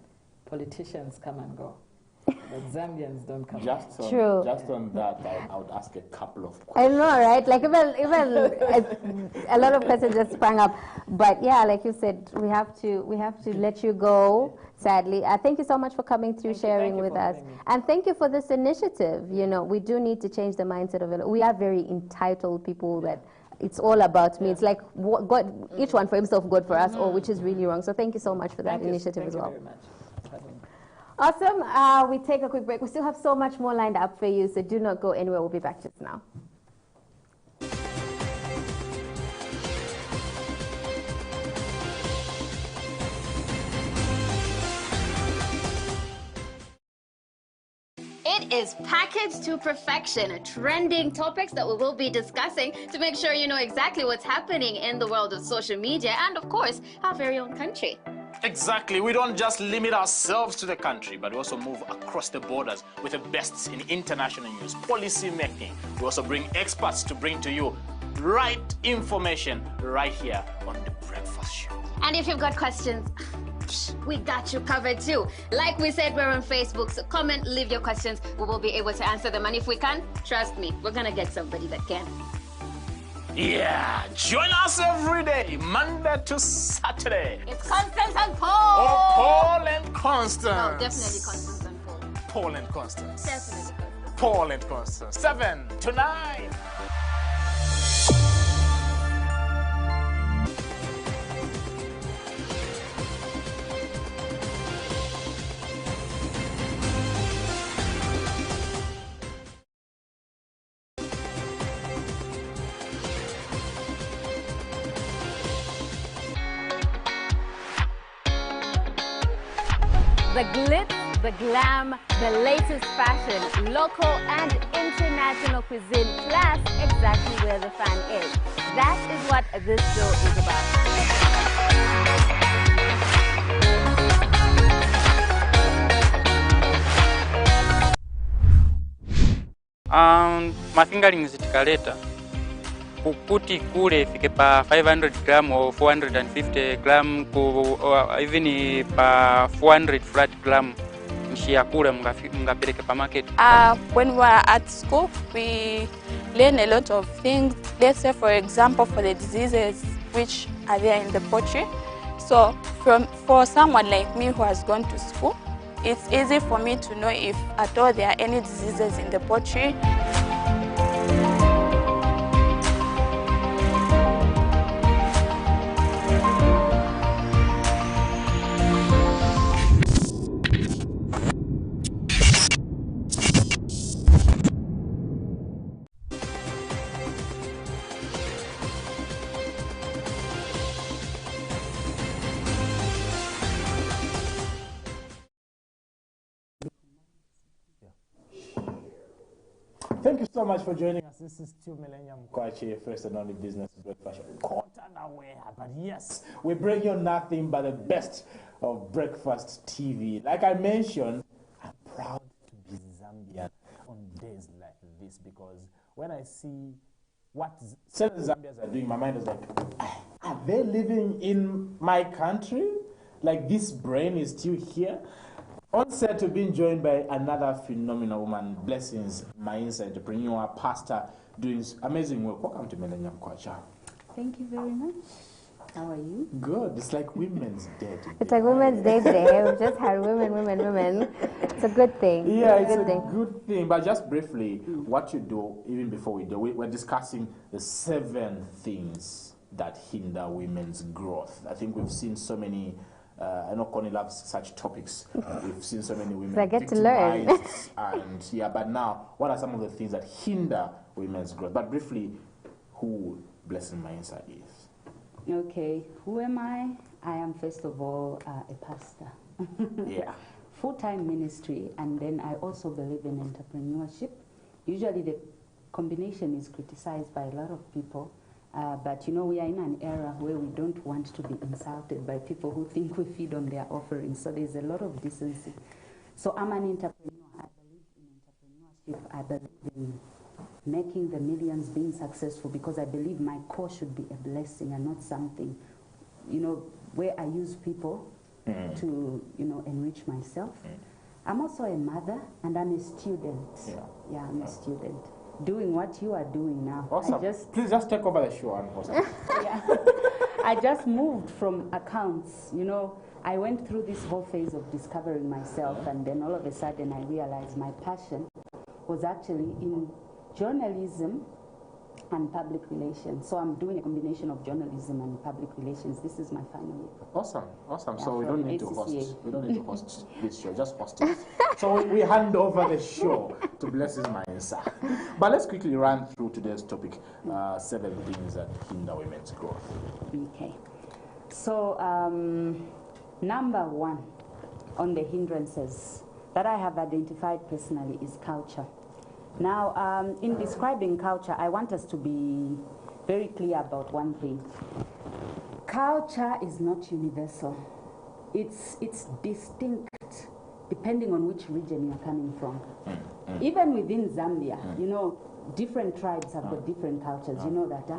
Politicians come and go, but Zambians don't come. Just on, True. Just on that, I would ask a couple of I questions. know, right? Like even a lot of questions just sprang up. But yeah, like you said, we have to let you go. Sadly, thank you so much for coming through, sharing with us, and thank you for this initiative. You know, we do need to change the mindset of it. We are very entitled people that it's all about me. It's like God, each one for himself, God for us, which is really wrong. So thank you so much for that initiative as well. Thank you very much. Awesome. We take a quick break. We still have so much more lined up for you, so do not go anywhere. We'll be back just now. It is packaged to perfection, trending topics that we will be discussing to make sure you know exactly what's happening in the world of social media and, of course, our very own country. Exactly. We don't just limit ourselves to the country, but we also move across the borders with the best in international news, policy making. We also bring experts to bring to you right information right here on The Breakfast Show. And if you've got questions, we got you covered too. Like we said, we're on Facebook, so comment, leave your questions. We will be able to answer them. And if we can, trust me, we're going to get somebody that can. Yeah, join us every day, Monday to Saturday. It's Constance and Paul. Oh, Paul and Constance. No, definitely Constance and Paul. Paul and Constance. Definitely Constance. Paul and Constance. 7 to 9. The glitz, the glam, the latest fashion, local and international cuisine, plus exactly where the fan is. That is what this show is about. Mafingerings tikaleta kuti kule ifike pa 500 gram or 450 gram even pa 400 flat gram nshia kule mngapeleke pa market. When we were at school, we learn a lot of things. Let's say, for example, for the diseases which are there in the poultry. So for someone like me who has gone to school, it's easy for me to know if at all there are any diseases in the poultry. Thank you so much for joining us. This is still Millennium Kwacha, first and only business breakfast show. Caught unaware, but yes, we bring you nothing but the best of breakfast TV. Like I mentioned, I'm proud to be Zambian on days like this because when I see what certain Zambians are doing, my mind is like, are they living in my country? Like this brain is still here? On set, to being joined by another phenomenal woman, Blessings, my entrepreneur, pastor, doing amazing work. Welcome to Millennium Kwacha. Thank you very much. How are you? Good. It's like Women's Day today. It's like Women's Day today. We've just had women. It's a good thing. Yeah, it's a good thing. But just briefly, what you do, even before we do, we're discussing the 7 things that hinder women's growth. I think we've seen so many. I know Connie loves such topics. We've seen so many women. So I get to learn. And yeah, but now, what are some of the things that hinder women's growth? But briefly, who Blessing Mainsa is? Okay, who am I? I am first of all a pastor. Yeah. Full-time ministry, and then I also believe in entrepreneurship. Usually the combination is criticized by a lot of people. But you know, we are in an era where we don't want to be insulted by people who think we feed on their offerings. So there's a lot of decency. So I'm an entrepreneur. I believe in entrepreneurship. I believe in making the millions, being successful, because I believe my core should be a blessing and not something, you know, where I use people to, you know, enrich myself. I'm also a mother and I'm a student. Yeah, I'm a student. Doing what you are doing now. Awesome. Please just take over the show. Yeah. I just moved from accounts. You know, I went through this whole phase of discovering myself, and then all of a sudden I realized my passion was actually in journalism and public relations. So I'm doing a combination of journalism and public relations. This is my final year. Awesome. Yeah, So we don't need to ACCA. host. We don't need to host this show. Just host it. So we hand over the show to Blessings Mainsa. But let's quickly run through today's topic: 7 things that hinder women's growth. Okay. So number 1 on the hindrances that I have identified personally is culture. Now, in describing culture, I want us to be very clear about one thing. Culture is not universal. It's distinct depending on which region you're coming from. Even within Zambia, you know, different tribes have got different cultures. You know that?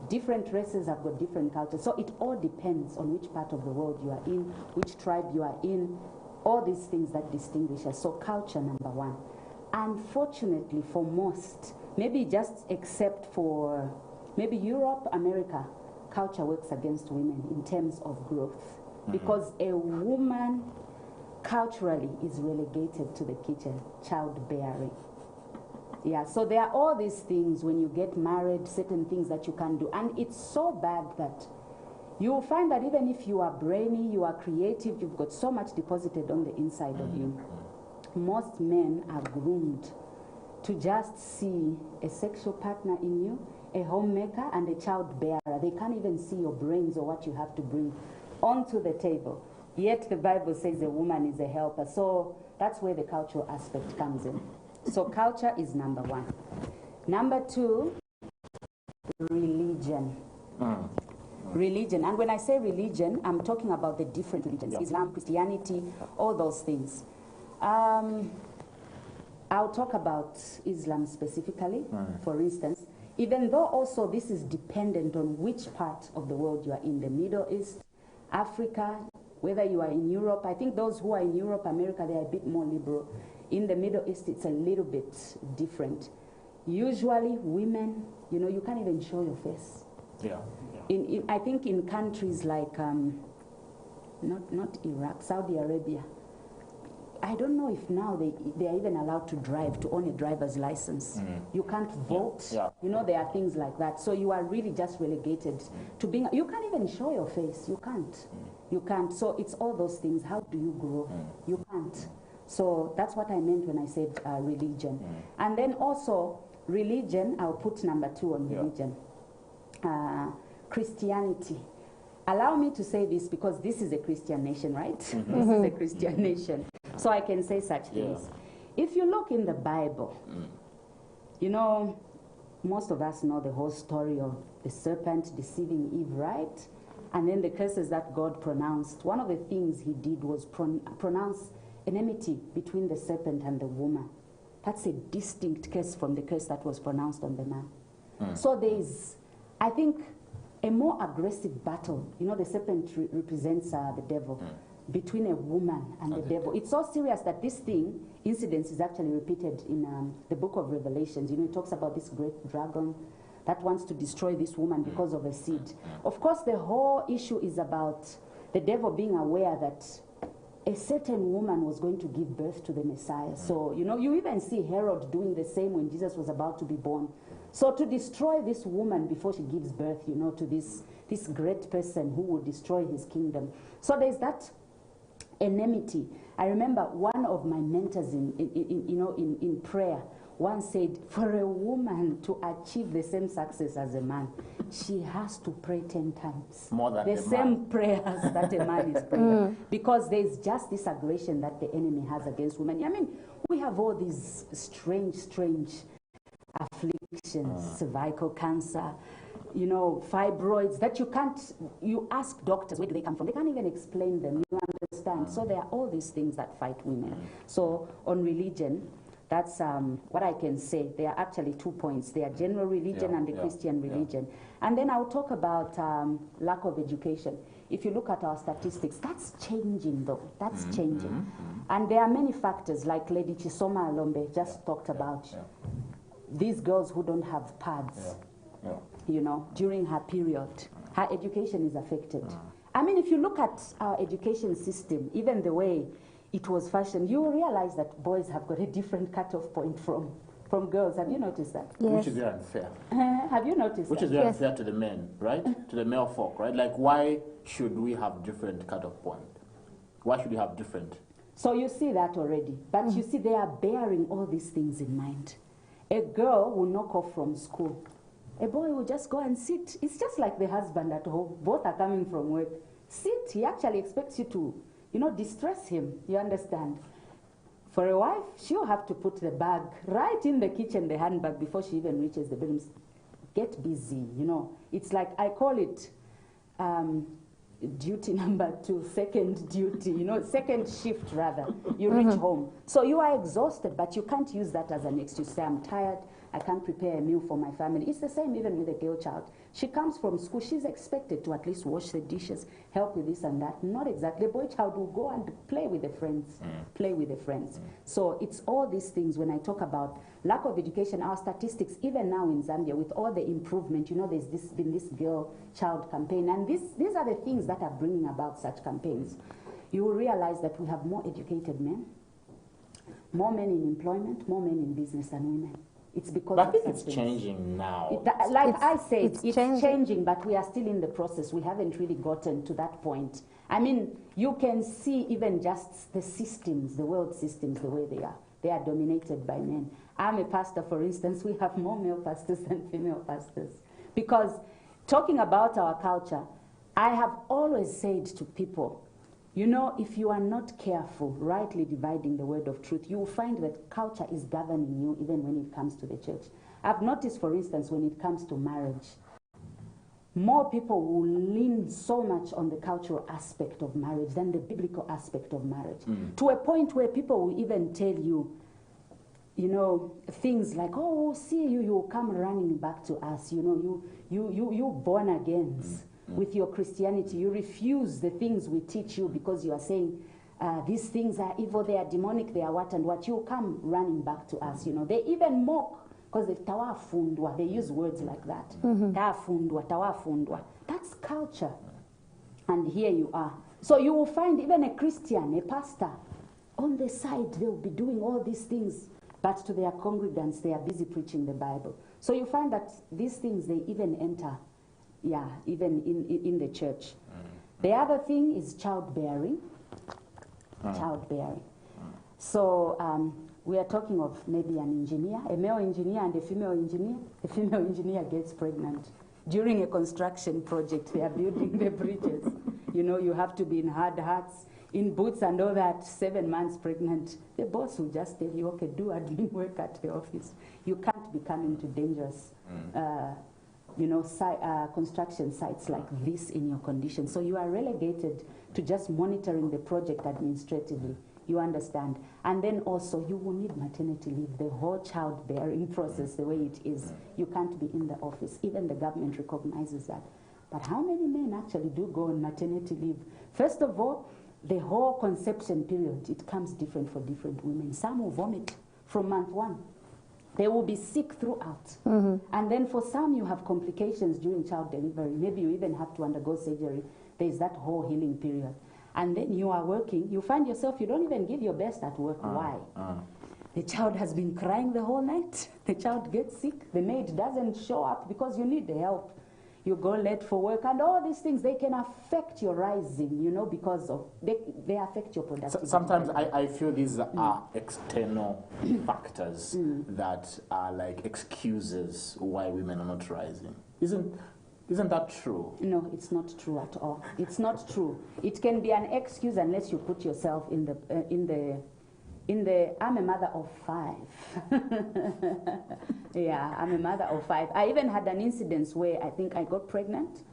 Different races have got different cultures. So it all depends on which part of the world you are in, which tribe you are in, all these things that distinguish us. So culture, number 1. Unfortunately for most, maybe just except for maybe Europe, America, culture works against women in terms of growth. Because a woman culturally is relegated to the kitchen, childbearing. Yeah, so there are all these things when you get married, certain things that you can do. And it's so bad that you will find that even if you are brainy, you are creative, you've got so much deposited on the inside of you, most men are groomed to just see a sexual partner in you, a homemaker, and a child bearer. They can't even see your brains or what you have to bring onto the table. Yet the Bible says a woman is a helper. So that's where the cultural aspect comes in. So culture is number one. Number two, religion. Religion. And when I say religion, I'm talking about the different religions. Islam, Christianity, all those things. I'll talk about Islam specifically, for instance, even though also this is dependent on which part of the world you are in, the Middle East, Africa, whether you are in Europe. I think those who are in Europe, America, they are a bit more liberal. In the Middle East, it's a little bit different. Usually women, you know, you can't even show your face. I think in countries like, not Iraq, Saudi Arabia, I don't know if now they are even allowed to drive, to own a driver's license. You can't vote. You know, there are things like that. So you are really just relegated to being, you can't even show your face. You can't. You can't. So it's all those things. How do you grow? You can't. So that's what I meant when I said religion. And then also religion, I'll put number two on religion. Christianity. Allow me to say this because this is a Christian nation, right? This is a Christian nation. So I can say such things. If you look in the Bible, you know, most of us know the whole story of the serpent deceiving Eve, right? And then the curses that God pronounced. One of the things he did was pronounce enmity between the serpent and the woman. That's a distinct curse from the curse that was pronounced on the man. So there is, I think, a more aggressive battle. You know, the serpent represents the devil, between a woman and the devil. It's so serious that this incident is actually repeated in the book of Revelations. You know, it talks about this great dragon that wants to destroy this woman because of a seed. Of course, the whole issue is about the devil being aware that a certain woman was going to give birth to the Messiah. So, you know, you even see Herod doing the same when Jesus was about to be born. So to destroy this woman before she gives birth, you know, to this great person who will destroy his kingdom. So there's that enmity. I remember one of my mentors in prayer once said, for a woman to achieve the same success as a man, she has to pray 10 times. More than the same prayers that a man is praying. Because there's just this aggression that the enemy has against women. I mean, we have all these strange afflictions, cervical cancer, you know, fibroids that you ask doctors, where do they come from? They can't even explain them, you understand? So there are all these things that fight women. So on religion, that's what I can say. There are actually 2 points. There are general religion and the Christian religion. And then I'll talk about lack of education. If you look at our statistics, that's changing though. That's changing. And there are many factors, like Lady Chisoma Alombe just talked about. These girls who don't have pads, you know, during her period, her education is affected. I mean, if you look at our education system, even the way it was fashioned, you will realize that boys have got a different cutoff point from girls. Have you noticed that? Yes. Which is very unfair. Have you noticed Which that? is very unfair to the men, right? To the male folk, right? Like, why should we have different cutoff point? Why should we have different? So you see that already. But you see, they are bearing all these things in mind. A girl will knock off from school. A boy will just go and sit. It's just like the husband at home. Both are coming from work. Sit. He actually expects you to, you know, distress him. You understand? For a wife, she'll have to put the bag right in the kitchen, the handbag, before she even reaches the bedroom. Get busy, you know. It's like, I call it duty number 2, second duty, you know, second shift rather. You reach home. So you are exhausted, but you can't use that as an excuse. Say, I'm tired, I can't prepare a meal for my family. It's the same even with a girl child. She comes from school, she's expected to at least wash the dishes, help with this and that. Not exactly. A boy child will go and play with the friends, play with the friends. So it's all these things. When I talk about lack of education, our statistics, even now in Zambia, with all the improvement, you know, there's been this girl child campaign, and these are the things that are bringing about such campaigns. You will realize that we have more educated men, more men in employment, more men in business than women. It's because but I think it's changing now. I said, it's changing, but we are still in the process. We haven't really gotten to that point. I mean, you can see even just the systems, the world systems, the way they are. They are dominated by men. I'm a pastor, for instance. We have more male pastors than female pastors. Because talking about our culture, I have always said to people, you know, if you are not careful, rightly dividing the word of truth, you will find that culture is governing you even when it comes to the church. I've noticed, for instance, when it comes to marriage, more people will lean so much on the cultural aspect of marriage than the biblical aspect of marriage. To a point where people will even tell you, you know, things like, oh, we'll see you, you'll come running back to us, you know, you born again. With your Christianity, you refuse the things we teach you because you are saying these things are evil, they are demonic, they are what and what. You come running back to us, you know. They even mock because they use words like that. Tawafundwa. That's culture. And here you are. So you will find even a Christian, a pastor, on the side, they'll be doing all these things, but to their congregants, they are busy preaching the Bible. So you find that these things, they even enter. Yeah, even in the church. The other thing is childbearing. Childbearing. So we are talking of maybe an engineer, a male engineer and a female engineer. The female engineer gets pregnant. During a construction project, they are building the bridges. You know, you have to be in hard hats, in boots and all that, 7 months pregnant. The boss will just tell you, okay, do admin work at the office. You can't be coming to dangerous you know, construction sites like this in your condition. So you are relegated to just monitoring the project administratively. You understand? And then also you will need maternity leave, the whole childbearing process, the way it is. You can't be in the office. Even the government recognizes that. But how many men actually do go on maternity leave? First of all, the whole conception period, it comes different for different women. Some will vomit from month 1. They will be sick throughout. And then for some, you have complications during child delivery. Maybe you even have to undergo surgery. There's that whole healing period. And then you are working. You find yourself, you don't even give your best at work. Why? The child has been crying the whole night. The child gets sick. The maid doesn't show up because you need the help. You go late for work, and all these things, they can affect your rising, you know, because of, they affect your productivity. Sometimes I feel these are external factors that are like excuses why women are not rising. Isn't that true? No, it's not true at all. It's not true. It can be an excuse unless you put yourself in the I'm a mother of 5. Yeah, I'm a mother of 5. I even had an incident where I think I got pregnant.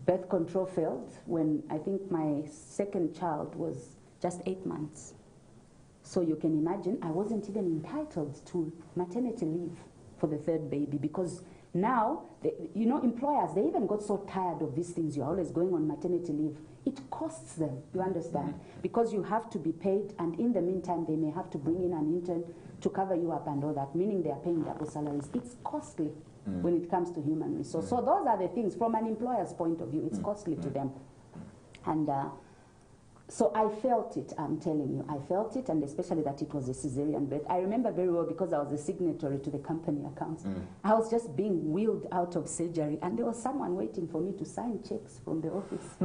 Birth control failed when I think my second child was just 8 months. So you can imagine I wasn't even entitled to maternity leave for the 3rd baby because now, you know, employers, they even got so tired of these things. You're always going on maternity leave. It costs them, you understand? Because you have to be paid, and in the meantime, they may have to bring in an intern to cover you up and all that, meaning they are paying double salaries. It's costly when it comes to human resource. So those are the things, from an employer's point of view, it's costly to them. And so I felt it, I'm telling you. I felt it, and especially that it was a cesarean birth. I remember very well because I was a signatory to the company accounts. I was just being wheeled out of surgery, and there was someone waiting for me to sign checks from the office.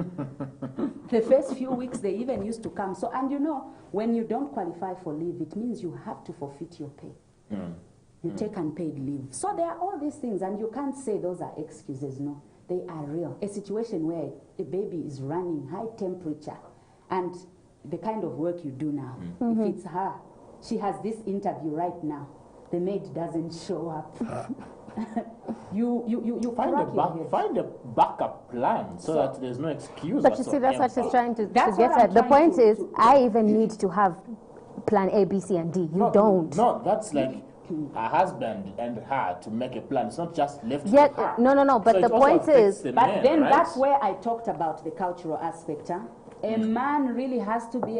The first few weeks, they even used to come. So, and you know, when you don't qualify for leave, it means you have to forfeit your pay. You take unpaid leave. So there are all these things, and you can't say those are excuses, no. They are real. A situation where a baby is running high temperature, and the kind of work you do now, if it's her, she has this interview right now, the maid doesn't show up. you find a backup plan so that there's no excuse. But you see, that's what she's trying to get at. The point is, I even need to have plan A, B, C, and D. You don't. No, that's like her husband and her to make a plan. It's not just left to Yeah, her. no. But So the it also point affects is, the But men, then right? that's where I talked about the cultural aspect. Huh? A man really has to be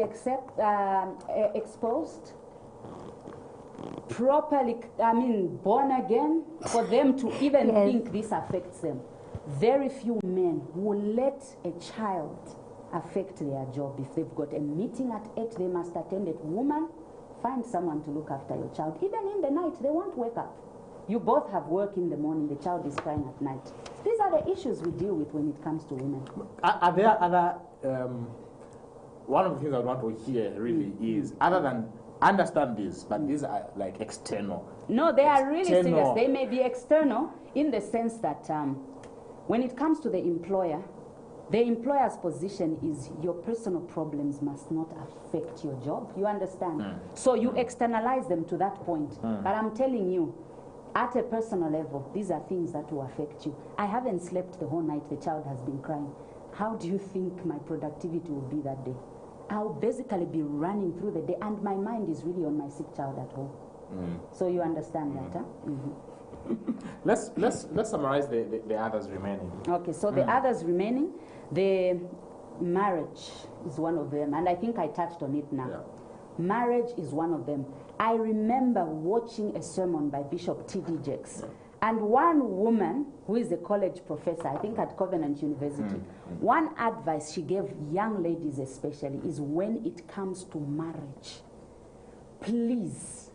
exposed, properly, born again, for them to even think this affects them. Very few men will let a child affect their job. If they've got a meeting at 8, they must attend it. Woman, find someone to look after your child. Even in the night, they won't wake up. You both have work in the morning, the child is crying at night. These are the issues we deal with when it comes to women. Are there other, one of the things I want to hear really is, other than understand this, but these are like external. No, they are really serious. They may be external in the sense that when it comes to the employer's position is your personal problems must not affect your job. You understand? So you externalize them to that point. But I'm telling you, at a personal level, these are things that will affect you. I haven't slept the whole night. The child has been crying. How do you think my productivity will be that day? I'll basically be running through the day, and my mind is really on my sick child at home. So you understand that, huh? Let's summarize the others remaining. Okay, so the others remaining, the marriage is one of them, and I think I touched on it now. Marriage is one of them. I remember watching a sermon by Bishop T.D. Jakes, and one woman who is a college professor, I think at Covenant University, one advice she gave young ladies especially is when it comes to marriage, please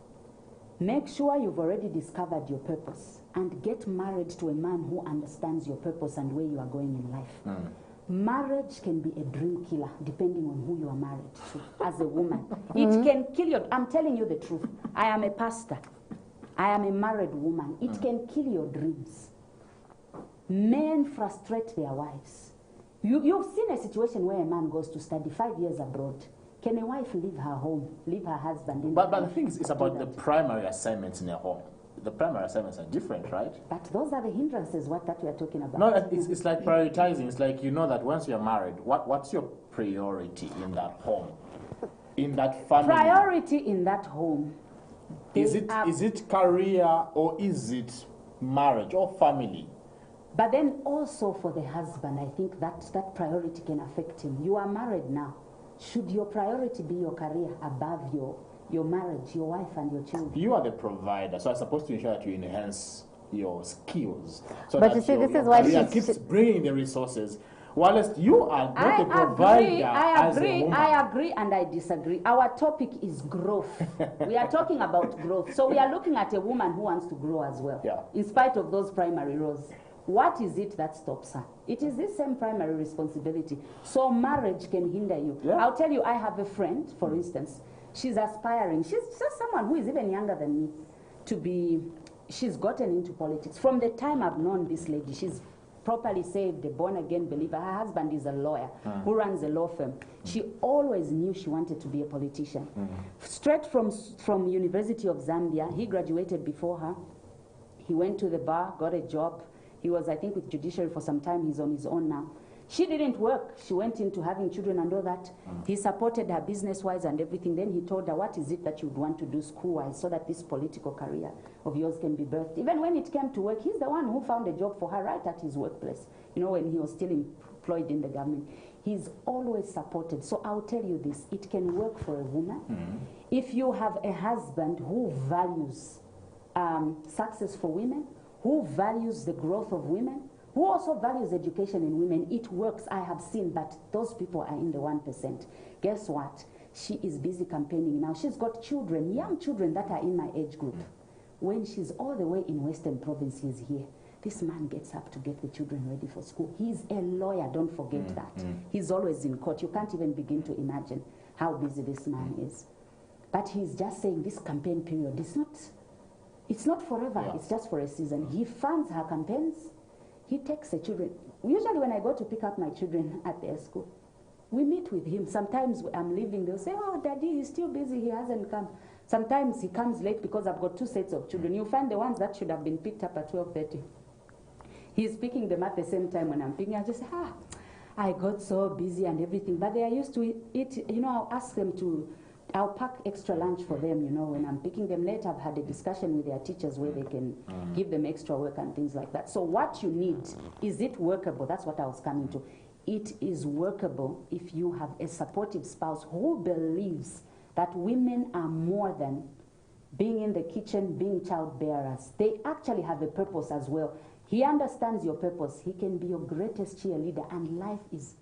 make sure you've already discovered your purpose and get married to a man who understands your purpose and where you are going in life. Marriage can be a dream killer depending on who you are married to as a woman. It can kill you. I'm telling you the truth. I am a pastor. I am a married woman. It can kill your dreams. Men frustrate their wives. You've seen a situation where a man goes to study 5 years abroad. Can a wife leave her home, leave her husband? But the thing is, it's about the primary assignments in a home. The primary assignments are different, right? But those are the hindrances, that we are talking about. No, it's like prioritizing. It's like, you know that once you're married, what's your priority in that home, in that family? Priority in that home. Is it career or is it marriage or family? But then also for the husband, I think that priority can affect him. You are married now. Should your priority be your career above your marriage, your wife and your children? You are the provider, so I'm supposed to ensure that you enhance your skills. So but that you see, your, this is why she keeps bringing the resources. Whilst you are not a provider as a woman. I agree and I disagree. Our topic is growth. We are talking about growth. So we are looking at a woman who wants to grow as well, in spite of those primary roles. What is it that stops her? It is this same primary responsibility. So marriage can hinder you. I'll tell you, I have a friend, for instance, she's aspiring. She's just someone who is even younger than me to be, she's gotten into politics. From the time I've known this lady, she's properly saved, a born-again believer. Her husband is a lawyer who runs a law firm. She always knew she wanted to be a politician. Straight from University of Zambia, he graduated before her. He went to the bar, got a job. He was, I think, with judiciary for some time. He's on his own now. She didn't work. She went into having children and all that. He supported her business-wise and everything. Then he told her, what is it that you'd want to do school-wise so that this political career of yours can be birthed? Even when it came to work, he's the one who found a job for her right at his workplace. You know, when he was still employed in the government. He's always supported. So I'll tell you this, it can work for a woman. If you have a husband who values success for women, who values the growth of women, who also values education in women, it works. I have seen, but those people are in the 1%. Guess what? She is busy campaigning now. She's got children, young children that are in my age group. When she's all the way in Western Province, he's here. This man gets up to get the children ready for school. He's a lawyer, don't forget that. He's always in court. You can't even begin to imagine how busy this man is. But he's just saying this campaign period is not, it's not forever, it's just for a season. He funds her campaigns. He takes the children. Usually when I go to pick up my children at their school, we meet with him. Sometimes I'm leaving, they'll say, oh, Daddy, he's still busy, he hasn't come. Sometimes he comes late because I've got 2 sets of children. You'll find the ones that should have been picked up at 12:30. He's picking them at the same time when I'm picking. I just say, I got so busy and everything. But they are used to it. You know, I'll ask them to, I'll pack extra lunch for them, you know, when I'm picking them late. I've had a discussion with their teachers where they can give them extra work and things like that. So what you need, is it workable? That's what I was coming to. It is workable if you have a supportive spouse who believes that women are more than being in the kitchen, being child bearers. They actually have a purpose as well. He understands your purpose. He can be your greatest cheerleader, and life is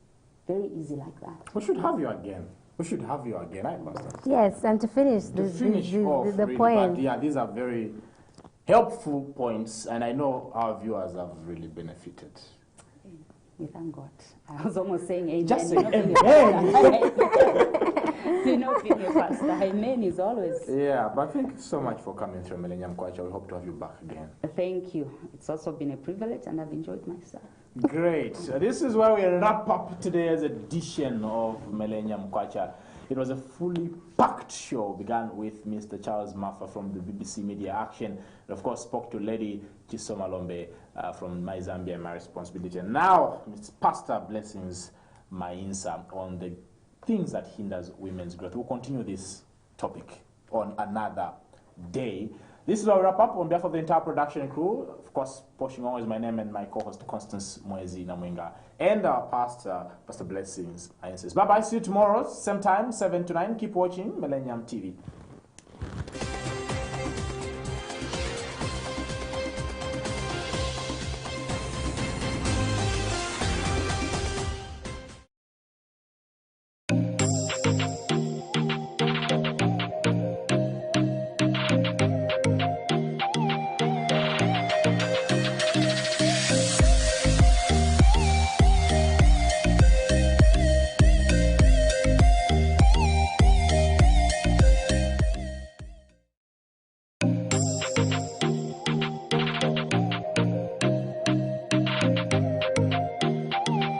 very easy like that. We should have you again. We should have you again, right, Constance? Yes, and to finish, To finish off, the really, point. but yeah, these are very helpful points, and I know our viewers have really benefited. We thank God. I was almost saying amen. Just say amen. You know, being a pastor, amen is always. Yeah, but thank you so much for coming through Millennium Kwacha. We hope to have you back again. Thank you. It's also been a privilege, and I've enjoyed myself. Great. This is where we wrap up today's edition of Millennium Kwacha. It was a fully packed show. Began with Mr. Charles Maffa from the BBC Media Action. And of course, spoke to Lady Chisoma Lombe from My Zambia, My Responsibility. And now, Mr. Pastor Blessings Mainsa on the things that hinders women's growth. We'll continue this topic on another day. This is where we wrap up. On behalf of the entire production crew, of course, Shingongo is my name, and my co-host Constance Namwinga, and our pastor, Pastor Blessings. Bye-bye. See you tomorrow, same time, 7 to 9. Keep watching Millennium TV.